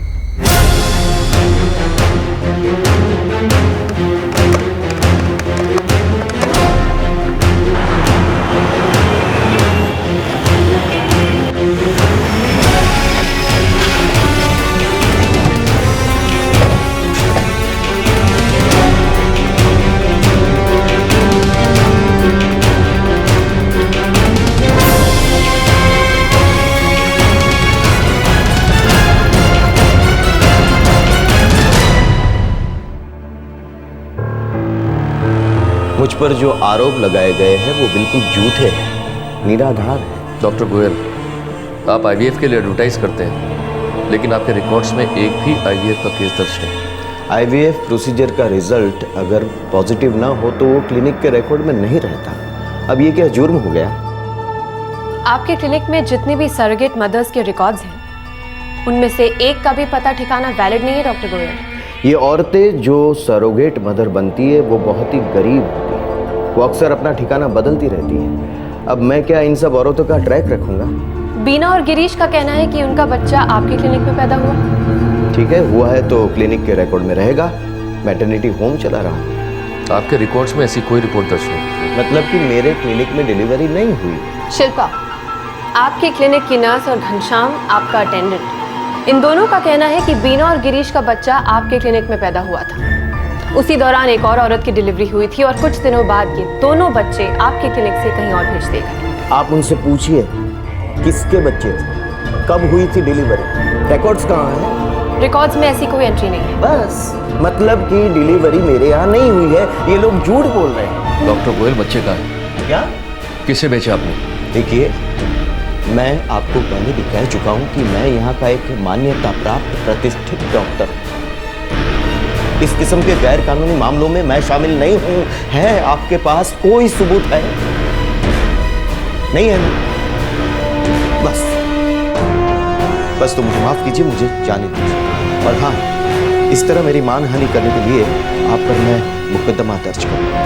पर जो आरोप लगाए गए हैं वो बिल्कुल झूठे हैं, निराधार है। डॉक्टर गोयल, आप आईवीएफ के लिए एडवर्टाइज करते हैं, लेकिन आपके रिकॉर्ड्स में एक भी आईवीएफ का केस दर्ज नहीं। आईवीएफ प्रोसीजर का रिजल्ट अगर पॉजिटिव ना हो तो वो क्लिनिक के रिकॉर्ड में नहीं रहता। अब ये क्या जुर्म हो गया? आपके क्लिनिक में जितने भी सरोगेट मदर्स के रिकॉर्ड्स हैं, उनमें से एक का भी पता ठिकाना वैलिड नहीं है डॉक्टर गोयल। ये औरतें जो सरोगेट मदर बनती है वो बहुत ही गरीब होती है, वो अक्सर अपना ठिकाना बदलती रहती है। अब मैं क्या इन सब औरतों का ट्रैक रखूंगा? बीना और गिरीश का कहना है कि उनका बच्चा आपके क्लिनिक में पैदा हुआ। ठीक है, हुआ है तो क्लिनिक के रिकॉर्ड में रहेगा। मैटरनिटी होम चला रहा हूँ। आपके रिकॉर्ड्स में ऐसी कोई रिपोर्ट दर्ज नहीं। मतलब कि मेरे क्लिनिक में डिलीवरी नहीं हुई। शिल्पा, आपके क्लिनिक की नर्स और घनश्याम आपका अटेंडेंट, इन दोनों का कहना है कि बीना और गिरीश का बच्चा आपके क्लिनिक में पैदा हुआ था। उसी दौरान एक और औरत की डिलीवरी हुई थी और कुछ दिनों बाद ये दोनों बच्चे आपके क्लिनिक से कहीं और भेज दिए गए। आप उनसे पूछिए किसके बच्चे थे, कब हुई थी डिलीवरी, रिकॉर्ड्स कहाँ हैं? रिकॉर्ड्स में ऐसी कोई एंट्री नहीं है। बस मतलब कि डिलीवरी मेरे यहाँ नहीं हुई है, ये लोग झूठ बोल रहे हैं। डॉक्टर गोयल, बच्चे का है क्या? किसे बेचा आपने? देखिए, मैं आपको पहले भी कह चुका हूं कि मैं यहाँ का एक मान्यता प्राप्त प्रतिष्ठित डॉक्टर हूं। इस किस्म के गैर कानूनी मामलों में मैं शामिल नहीं हूं। है आपके पास कोई सबूत है? नहीं है ना? बस तो मुझे माफ कीजिए, मुझे जाने दीजिए। और हाँ, इस तरह मेरी मानहानि करने के लिए आप पर मैं मुकदमा दर्ज करूंगा।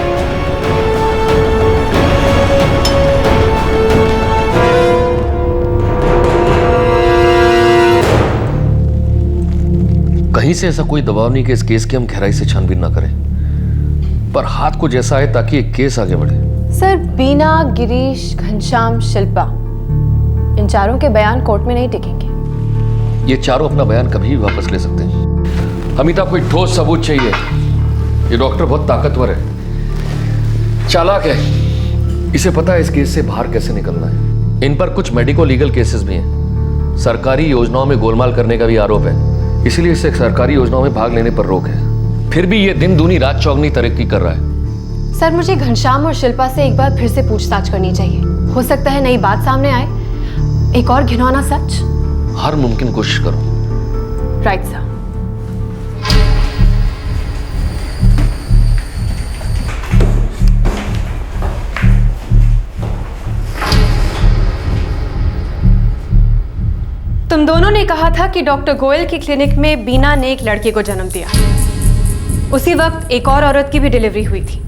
कहीं से ऐसा कोई दबाव नहीं कि इस केस की हम गहराई से छानबीन ना करें, पर हाथ को जैसा है ताकि एक केस आगे बढ़े। सर, बीना, गिरीश, घनश्याम, शिल्पा, इन चारों के बयान कोर्ट में नहीं टिकेंगे। ये चारों अपना बयान कभी भी वापस ले सकते हैं। अमिता, कोई ठोस सबूत चाहिए। ये डॉक्टर बहुत ताकतवर है, चालाक है, इसे पता है इस केस से बाहर कैसे निकलना है। इन पर कुछ मेडिको लीगल केसेस भी हैं। सरकारी योजनाओं में गोलमाल करने का भी आरोप है, इसलिए इसे सरकारी योजनाओं में भाग लेने पर रोक है। फिर भी ये दिन दूनी रात चौगनी तरक्की कर रहा है। सर, मुझे घनश्याम और शिल्पा से एक बार फिर से पूछताछ करनी चाहिए। हो सकता है नई बात सामने आए, एक और घिनौना सच। हर मुमकिन कोशिश करो। Right sir. तुम दोनों ने कहा था कि डॉक्टर गोयल की क्लिनिक में बीना ने एक लड़के को जन्म दिया। उसी वक्त एक और औरत की भी डिलीवरी हुई थी।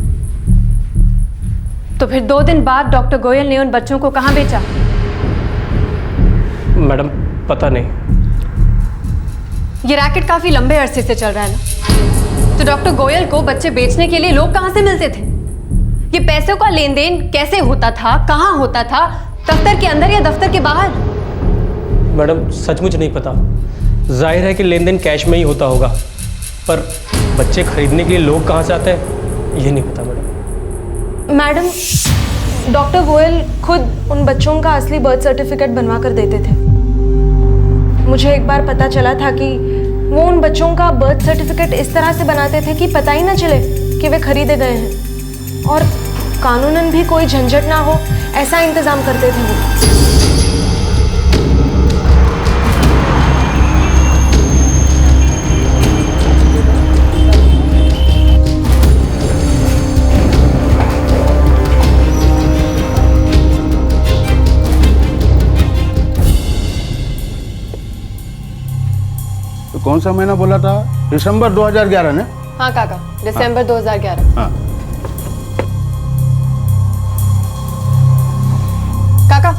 तो फिर 2 दिन बाद डॉक्टर गोयल ने उन बच्चों को कहां बेचा? मैडम, पता नहीं। ये रैकेट काफी लंबे अरसे से चल रहा है ना, तो डॉक्टर गोयल को बच्चे बेचने के लिए लोग कहां से मिलते थे? ये पैसों का लेन देन कैसे होता था, कहां होता था? दफ्तर के अंदर या दफ्तर के बाहर? मैडम, सचमुच नहीं पता। जाहिर है कि लेन देन कैश में ही होता होगा, पर बच्चे खरीदने के लिए लोग कहाँ से आते हैं ये नहीं पता मैडम। मैडम, डॉक्टर गोयल खुद उन बच्चों का असली बर्थ सर्टिफिकेट बनवा कर देते थे। मुझे एक बार पता चला था कि वो उन बच्चों का बर्थ सर्टिफिकेट इस तरह से बनाते थे कि पता ही ना चले कि वे खरीदे गए हैं, और कानूनन भी कोई झंझट ना हो ऐसा इंतजाम करते थे वो। कौन सा महीना बोला था? दिसंबर 2011 ने? हाँ काका, दिसंबर 2011। हाँ। काका,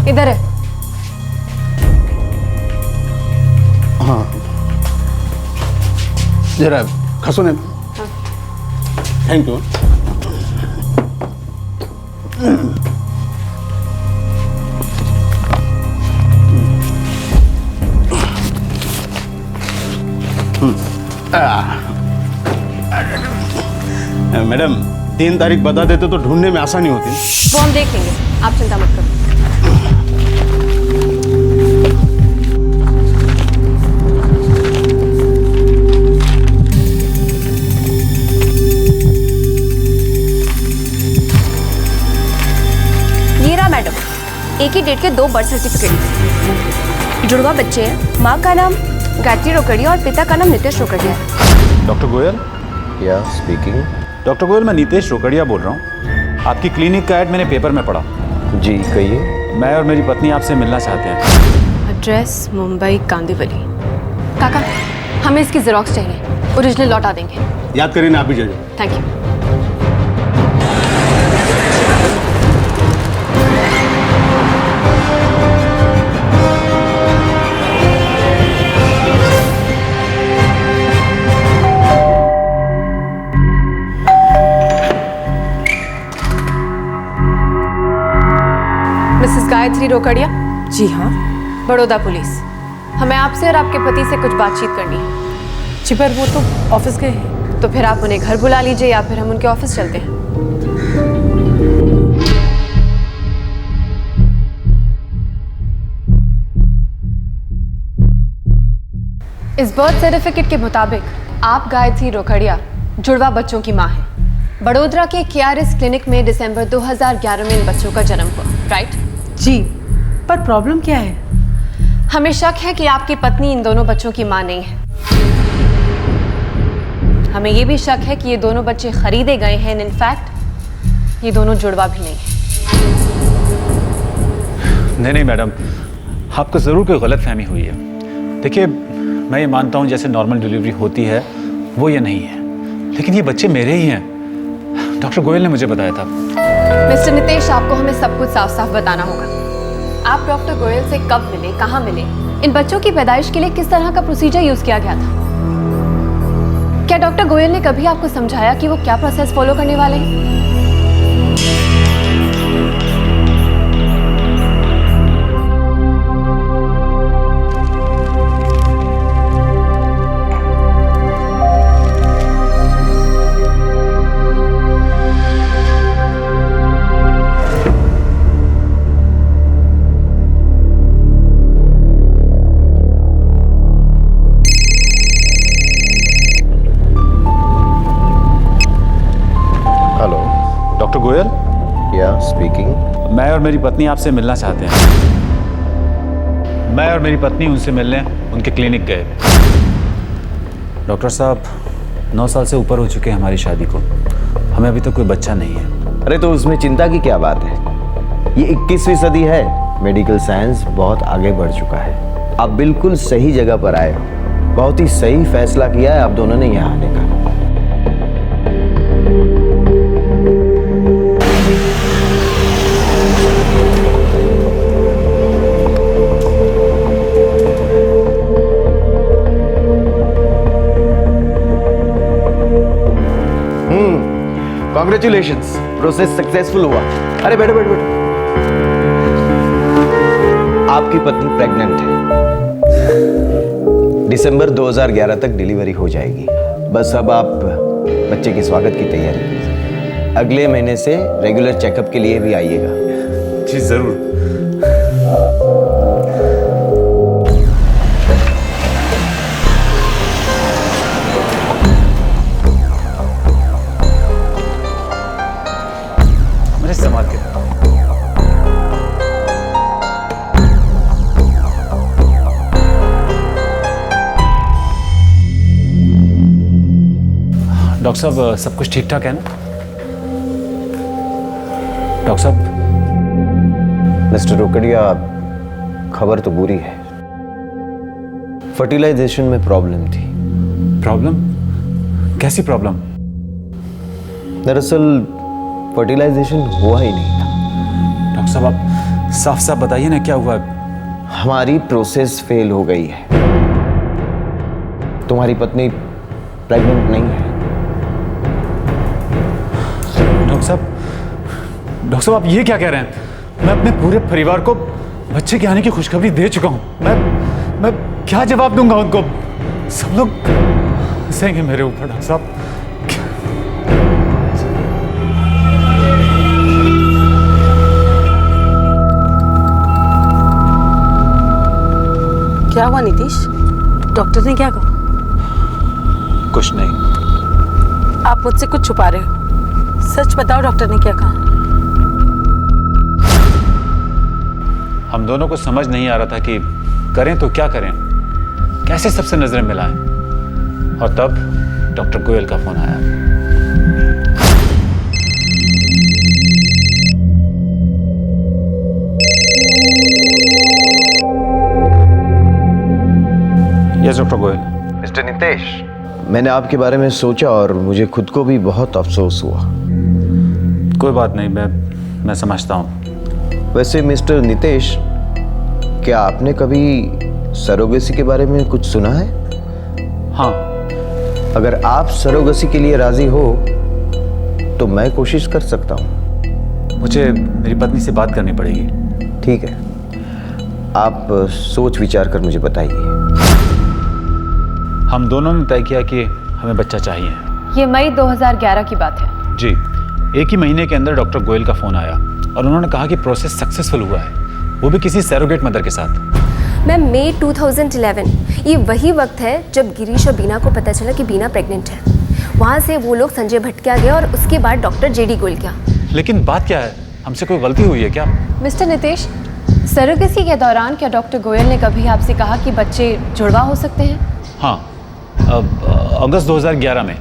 इधर है। हाँ, जरा खसो ने। Thank you. मैडम, 3 तारीख बता देते तो ढूंढने में आसानी होती। वो हम देख लेंगे, आप चिंता मत करो। मैडम, एक ही डेट के 2 बर्थ सर्टिफिकेट, जुड़वा बच्चे हैं। माँ का नाम गायत्री रोकड़िया और पिता का नाम नितेश रोकड़िया है। डॉक्टर गोयल? या स्पीकिंग। डॉक्टर गोयल, मैं नितेश रोकड़िया बोल रहा हूँ। आपकी क्लिनिक का ऐड मैंने पेपर में पढ़ा। जी कहिए। मैं और मेरी पत्नी आपसे मिलना चाहते हैं। एड्रेस मुंबई कांदिवली। काका, हमें इसकी जेरोक्स चाहिए, ओरिजिनल लौटा देंगे। याद करें ना, आप भी जाइए। Thank you. Mrs Gayatri Rokadia? जी हाँ। बड़ौदा पुलिस। हमें आपसे और आपके पति से कुछ बातचीत करनी है। जी पर वो तो ऑफिस गए हैं। तो फिर आप उन्हें घर बुला लीजिए या फिर हम उनके ऑफिस चलते हैं। इस बर्थ सर्टिफिकेट के मुताबिक आप गायत्री रोकड़िया जुड़वा बच्चों की मां हैं। बड़ोदरा के केआरएस क्लिनिक में दिसंबर 2011 में इन बच्चों का जन्म हुआ, राइट? जी, पर प्रॉब्लम क्या है? हमें शक है कि आपकी पत्नी इन दोनों बच्चों की मां नहीं है। हमें यह भी शक है कि ये दोनों बच्चे खरीदे गए हैं। इनफैक्ट ये दोनों जुड़वा भी नहीं है। नहीं मैडम, आपको ज़रूर कोई गलतफहमी हुई है। देखिए, मैं ये मानता हूँ जैसे नॉर्मल डिलीवरी होती है वो ये नहीं है, लेकिन ये बच्चे मेरे ही हैं। डॉक्टर गोयल ने मुझे बताया था। मिस्टर नितेश, आपको हमें सब कुछ साफ साफ बताना होगा। आप डॉक्टर गोयल से कब मिले, कहाँ मिले, इन बच्चों की पैदाइश के लिए किस तरह का प्रोसीजर यूज किया गया था? क्या डॉक्टर गोयल ने कभी आपको समझाया कि वो क्या प्रोसेस फॉलो करने वाले हैं? गोयल? या स्पीकिंग। मैं और मेरी पत्नी आपसे मिलना चाहते हैं। मैं और मेरी पत्नी उनसे मिलने उनके क्लिनिक गए। डॉक्टर साहब, 9 साल से ऊपर हो चुके हैं हमारी शादी को। हमें अभी तक कोई बच्चा नहीं है। अरे तो उसमें चिंता की क्या बात है? ये 21वीं सदी है, मेडिकल साइंस बहुत आगे बढ़ चुका है। आप बिल्कुल सही जगह पर आए हो। बहुत ही सही फैसला किया है आप दोनों ने यहाँ आने का। Congratulations, प्रोसेस सक्सेसफुल हुआ। अरे बैठो बैठो बैठो। आपकी पत्नी प्रेग्नेंट है। दिसंबर 2011 तक डिलीवरी हो जाएगी। बस अब आप बच्चे के स्वागत की तैयारी कीजिए। अगले महीने से रेगुलर चेकअप के लिए भी आइएगा। जी जरूर। संभाल के। डॉक्टर साहब, सब कुछ ठीक ठाक है ना? डॉक्टर साहब। मिस्टर रोकड़िया, खबर तो बुरी है। फर्टिलाइजेशन में प्रॉब्लम थी। प्रॉब्लम? कैसी प्रॉब्लम? दरअसल फर्टिलाइजेशन हुआ ही नहीं था। डॉक्टर साहब, आप साफ साफ बताइए ना क्या हुआ? हमारी प्रोसेस फेल हो गई है। तुम्हारी पत्नी प्रेग्नेंट नहीं है। डॉक्टर साहब आप ये क्या कह रहे हैं? मैं अपने पूरे परिवार को बच्चे के आने की खुशखबरी दे चुका हूं। मैं क्या जवाब दूंगा उनको? सब लोग हंसेंगे मेरे ऊपर। डॉक्टर साहब, क्या हुआ नीतीश? डॉक्टर ने क्या कहा? कुछ नहीं। आप मुझसे कुछ छुपा रहे हो। सच बताओ, डॉक्टर ने क्या कहा? हम दोनों को समझ नहीं आ रहा था कि करें तो क्या करें, कैसे सबसे नजरें मिलाएं। और तब डॉक्टर गोयल का फोन आया। Yes doctor Goyal. Mister Nitesh, मैंने आपके बारे में सोचा और मुझे खुद को भी बहुत अफसोस हुआ। कोई बात नहीं, मैं समझता हूँ। वैसे मिस्टर नितेश, क्या आपने कभी सरोगेसी के बारे में कुछ सुना है? हाँ। अगर आप सरोगेसी के लिए राजी हो तो मैं कोशिश कर सकता हूँ। मुझे मेरी पत्नी से बात करनी पड़ेगी। ठीक है, आप सोच विचार कर मुझे बताइए। हम दोनों ने तय किया कि हमें बच्चा चाहिए। ये मई 2011 की बात है। जी, एक ही महीने के अंदर डॉक्टर गोयल का फोन आया और उन्होंने कहा कि प्रोसेस सक्सेसफुल हुआ है, वो भी किसी सरोगेट मदर के साथ। मैम, मई 2011 ये वही वक्त है जब गिरीश और बीना को पता चला कि बीना प्रेग्नेंट है। वहाँ से वो लोग संजय भटकिया गए और उसके बाद डॉक्टर जेडी गोयल गया। लेकिन बात क्या है, हमसे कोई गलती हुई है क्या? मिस्टर नितेश, सरोगेसी के दौरान क्या डॉक्टर गोयल ने कभी आपसे कहा कि बच्चे जुड़वा हो सकते हैं? हाँ, अगस्त 2011 में।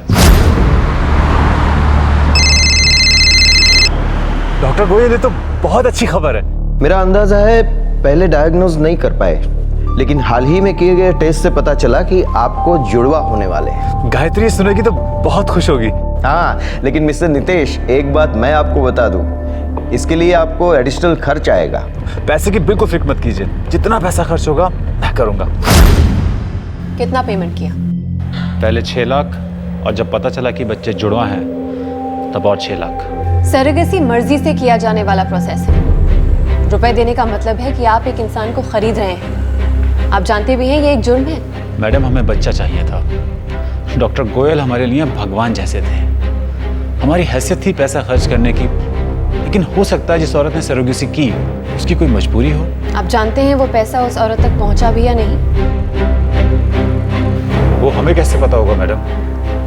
डॉक्टर गोयल, ये तो बहुत अच्छी खबर है। मेरा अंदाजा है पहले डायग्नोज नहीं कर पाए, लेकिन हाल ही में किए गए टेस्ट से पता चला कि आपको जुड़वा होने वाले हैं। गायत्री सुनेगी तो बहुत खुश होगी। हाँ, लेकिन मिस्टर नितेश, एक बात मैं आपको बता दूं, इसके लिए आपको एडिशनल खर्च आएगा। पैसे की बिल्कुल फिक्र मत कीजिए, जितना पैसा खर्च होगा मैं करूंगा। कितना पेमेंट किया? पहले 6 लाख और जब पता चला कि बच्चे जुड़वा हैं तब और 6 लाख। सरोगेसी मर्जी से किया जाने वाला प्रोसेस है। रुपए देने का मतलब है कि आप एक इंसान को खरीद रहे हैं। आप जानते भी हैं ये एक जुर्म है। मैडम, हमें बच्चा चाहिए था। डॉक्टर गोयल हमारे लिए भगवान जैसे थे। हमारी हैसियत थी पैसा खर्च करने की, लेकिन हो सकता है जिस औरत ने सरोगेसी की उसकी कोई मजबूरी हो। आप जानते हैं वो पैसा उस औरत तक पहुंचा भी या नहीं? वो हमें कैसे पता होगा मैडम?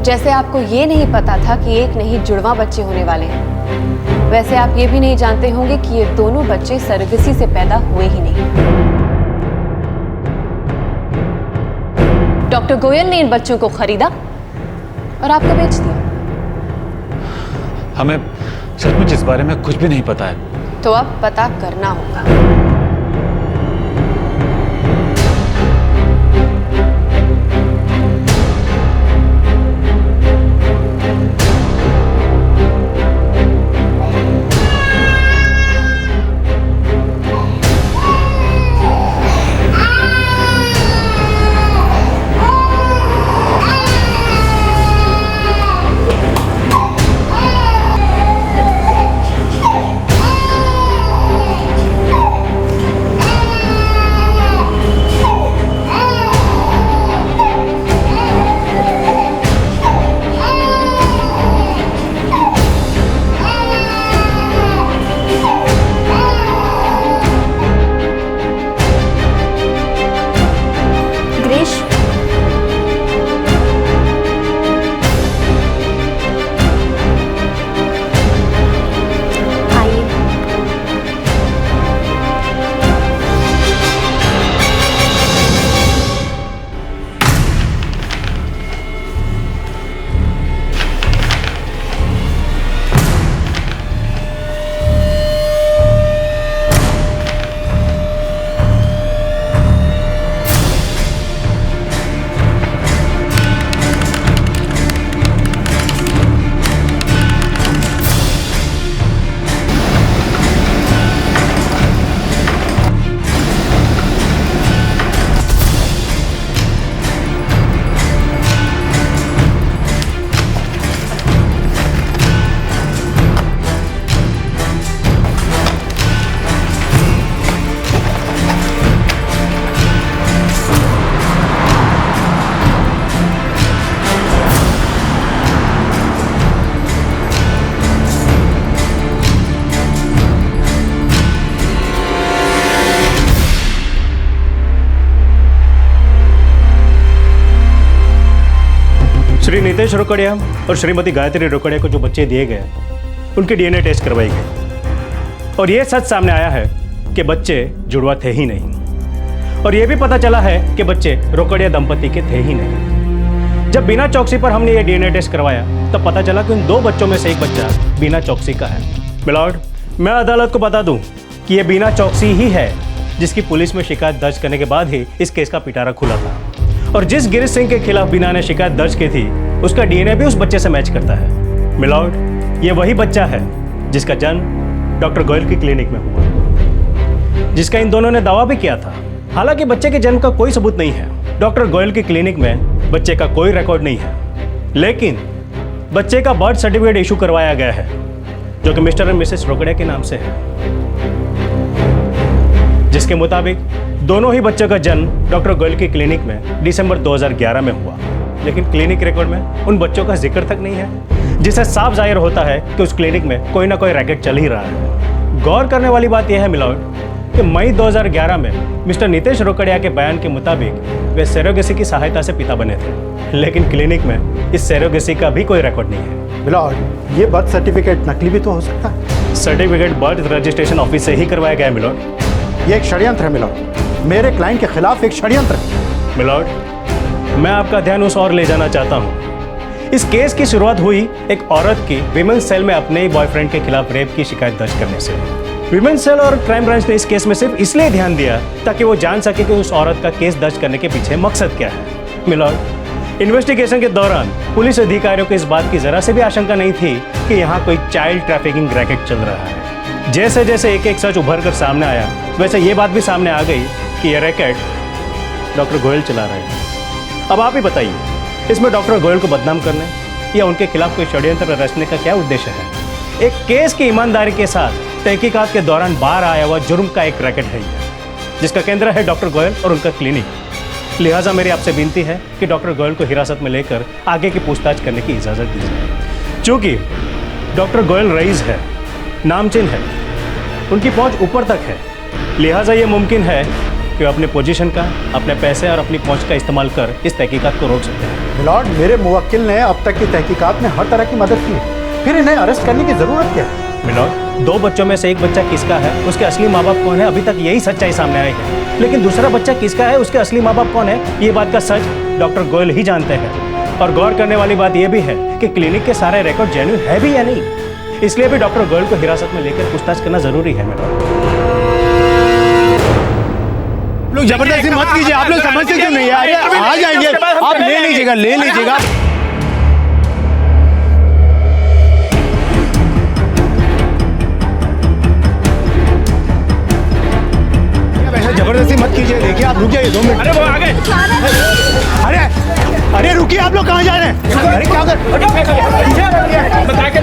जैसे आपको ये नहीं पता था कि एक नहीं जुड़वा बच्चे होने वाले हैं, वैसे आप ये भी नहीं जानते होंगे कि ये दोनों बच्चे सरोगेसी से पैदा हुए ही नहीं। डॉक्टर गोयल ने इन बच्चों को खरीदा और आपको बेच दिया। हमें सचमुच इस बारे में कुछ भी नहीं पता है। तो अब पता करना होगा। श्री नितेश रोकड़िया और श्रीमती गायत्री रोकड़िया को जो बच्चे दिए गए उनकी डीएनए टेस्ट करवाई गई और ये सच सामने आया है कि बच्चे जुड़वा थे ही नहीं, और यह भी पता चला है कि बच्चे रोकड़िया दंपति के थे ही नहीं। जब बिना चौकसी पर हमने ये डीएनए टेस्ट करवाया तब पता चला कि उन 2 बच्चों में से एक बच्चा बिना चौकसी का है। मिलॉर्ड, मैं अदालत को बता दूं कि यह बिना चौकसी ही है जिसकी पुलिस में शिकायत दर्ज करने के बाद ही इस केस का पिटारा खुला था, और जिस गिरीश सिंह के खिलाफ बीना ने शिकायत दर्ज की थी उसका डीएनए भी उस बच्चे से मैच करता है। मिलॉर्ड, ये वही बच्चा है जिसका जन्म डॉक्टर गोयल की क्लिनिक में हुआ, जिसका इन दोनों ने दावा भी किया था। हालांकि बच्चे के जन्म का कोई सबूत नहीं है, डॉक्टर गोयल की क्लिनिक में बच्चे का कोई रिकॉर्ड नहीं है, लेकिन बच्चे का बर्थ सर्टिफिकेट इशू करवाया गया है जो कि मिस्टर एंड मिसेस रोकड़िया के नाम से है, जिसके मुताबिक दोनों ही बच्चों का जन्म डॉक्टर गोयल की क्लिनिक में दिसंबर 2011 में हुआ, लेकिन क्लिनिक रिकॉर्ड में उन बच्चों का जिक्र तक नहीं है, जिससे साफ जाहिर होता है कि उस क्लिनिक में कोई ना कोई रैकेट चल ही रहा है। गौर करने वाली बात यह है मिलॉर्ड कि मई 2011 में मिस्टर नितेश रोकड़िया के बयान के मुताबिक वे सरोगेसी की सहायता से पिता बने थे, लेकिन क्लिनिक में इस सरोगेसी का भी कोई रिकॉर्ड नहीं है। मिलॉर्ड, ये बर्थ सर्टिफिकेट नकली भी तो हो सकता है। सर्टिफिकेट बर्थ रजिस्ट्रेशन ऑफिस से ही करवाया गया है मिलॉर्ड। ये एक षड्यंत्र है मिलॉर्ड, मेरे क्लाइंट के खिलाफ एक षड्यंत्र है। मिलॉर्ड, मैं आपका ध्यान उस ओर ले जाना चाहता हूँ। इस केस की शुरुआत हुई एक औरत की विमेंस सेल में अपने ही बॉयफ्रेंड के खिलाफ रेप की शिकायत दर्ज करने से। विमेंस सेल और क्राइम ब्रांच ने इस केस में सिर्फ इसलिए ध्यान दिया ताकि वो जान सके कि उस औरत का केस दर्ज करने के पीछे मकसद क्या है। मिलॉर्ड, इन्वेस्टिगेशन के दौरान पुलिस अधिकारियों को इस बात की जरा से भी आशंका नहीं थी कि यहाँ कोई चाइल्ड ट्रैफिकिंग रैकेट चल रहा है। जैसे जैसे एक एक सच उभर कर सामने आया, वैसे ये बात भी सामने आ गई कि यह रैकेट डॉक्टर गोयल चला रहे हैं। अब आप ही बताइए, इसमें डॉक्टर गोयल को बदनाम करने या उनके खिलाफ कोई षड्यंत्र रचने का क्या उद्देश्य है? एक केस की ईमानदारी के साथ तहकीकात के दौरान बाहर आया हुआ जुर्म का एक रैकेट है जिसका केंद्र है डॉक्टर गोयल और उनका क्लिनिक। लिहाजा मेरी आपसे विनती है कि डॉक्टर गोयल को हिरासत में लेकर आगे की पूछताछ करने की इजाज़त दीजिए। चूँकि डॉक्टर गोयल रईस है, नामचीन है, उनकी पहुँच ऊपर तक है, लिहाजा ये मुमकिन है कि वो अपने पोजीशन का, अपने पैसे और अपनी पहुंच का इस्तेमाल कर इस तहकीकात को रोक सकते हैं। मिलॉर्ड, मेरे मुवक्किल ने अब तक की तहकीकात में हर तरह की मदद की है, फिर इन्हें अरेस्ट करने की जरूरत क्या है? मिलॉर्ड, 2 बच्चों में से एक बच्चा किसका है, उसके असली माँ बाप कौन है, अभी तक यही सच्चाई सामने आई है। लेकिन दूसरा बच्चा किसका है, उसके असली माँ बाप कौन है, ये बात का सच डॉक्टर गोयल ही जानते हैं। और गौर करने वाली बात यह भी है कि क्लिनिक के सारे रिकॉर्ड जेन्युइन है भी या नहीं, इसलिए भी डॉक्टर गोयल को हिरासत में लेकर पूछताछ करना जरूरी है। मिलॉर्ड, लोग जबरदस्ती मत कीजिए, आप लोग समझते क्यों नहीं? अरे आ जाएंगे, आप ले लीजिएगा, ले लीजिएगा। जबरदस्ती मत कीजिए, देखिए आप रुक जाइए 2 मिनट। अरे वो आगे, अरे अरे रुकिए, आप लोग कहाँ जा रहे हैं? अरे क्या कर बता के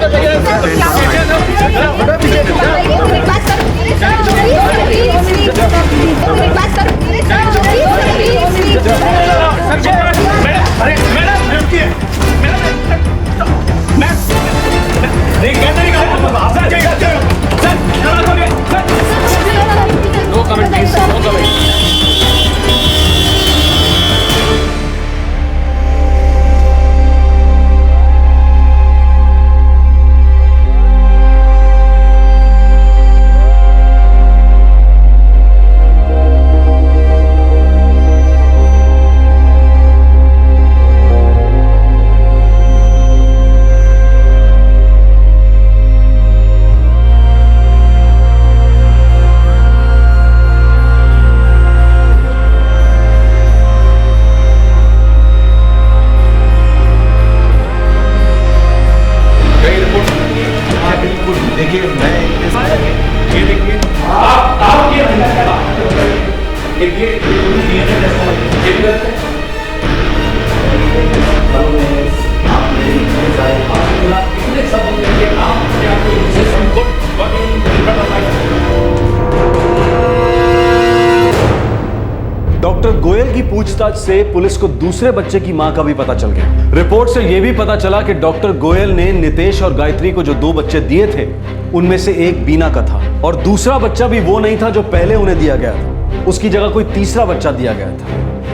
डॉक्टर गोयल की पूछताछ से पुलिस को दूसरे बच्चे की मां का भी पता चल गया। रिपोर्ट से यह भी पता चला कि डॉक्टर गोयल ने नितेश और गायत्री को जो 2 बच्चे दिए थे उनमें से एक बीना का था और दूसरा बच्चा भी वो नहीं था जो पहले उन्हें दिया गया था। उसकी जगह कोई तीसरा बच्चा दिया गया था,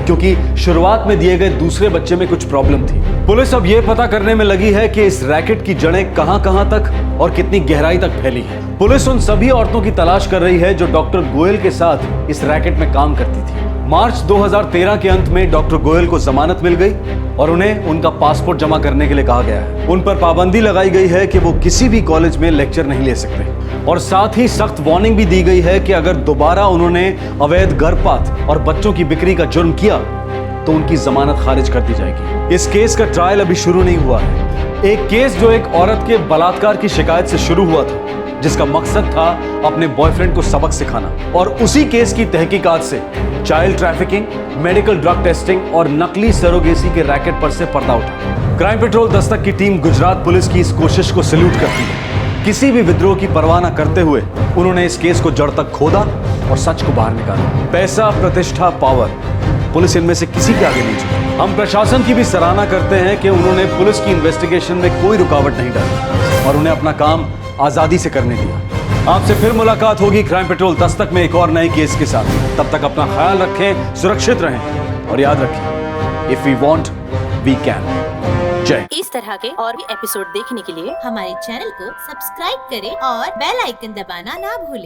क्योंकि शुरुआत में दिए गए दूसरे बच्चे में कुछ प्रॉब्लम थी। पुलिस अब यह पता करने में लगी है कि इस रैकेट की जड़ें कहां-कहां तक और कितनी गहराई तक फैली है। पुलिस उन सभी औरतों की तलाश कर रही है जो डॉक्टर गोयल के साथ इस रैकेट में काम करती थी। मार्च 2013 के अंत में डॉक्टर गोयल को जमानत मिल गई और उन्हें उनका पासपोर्ट जमा करने के लिए कहा गया है। उन पर पाबंदी लगाई गई है कि वो किसी भी कॉलेज में लेक्चर नहीं ले सकते और साथ ही सख्त वार्निंग भी दी गई है कि अगर दोबारा उन्होंने अवैध गर्भपात और बच्चों की बिक्री का जुर्म किया तो उनकी जमानत खारिज कर दी जाएगी। इस केस का ट्रायल अभी शुरू नहीं हुआ है। एक केस जो एक औरत के बलात्कार की शिकायत से शुरू हुआ था, जिसका मकसद था अपने बॉयफ्रेंड को सबक सिखाना, और उसी केस की तहकीकात से child trafficking, medical drug testing और नकली सरोगेसी के रैकेट पर से पर्दा उठा। क्राइम पेट्रोल दस्तक की टीम गुजरात पुलिस की इस कोशिश को सैल्यूट करती है। किसी भी विद्रोह की परवाह न करते हुए उन्होंने इस केस को जड़ तक खोदा और सच को बाहर निकाला। पैसा, प्रतिष्ठा, पावर, पुलिस इनमें से किसी के आगे नहीं झुकी। हम प्रशासन की भी सराहना करते हैं कि उन्होंने पुलिस की इन्वेस्टिगेशन में कोई रुकावट नहीं डाली और उन्हें अपना काम आजादी से करने दिया। आपसे फिर मुलाकात होगी क्राइम पेट्रोल दस्तक में एक और नए केस के साथ। तब तक अपना ख्याल रखें, सुरक्षित रहें और याद रखें, if we want we can. जय। इस तरह के और भी एपिसोड देखने के लिए हमारे चैनल को सब्सक्राइब करें और बेल आइकन दबाना ना भूलें।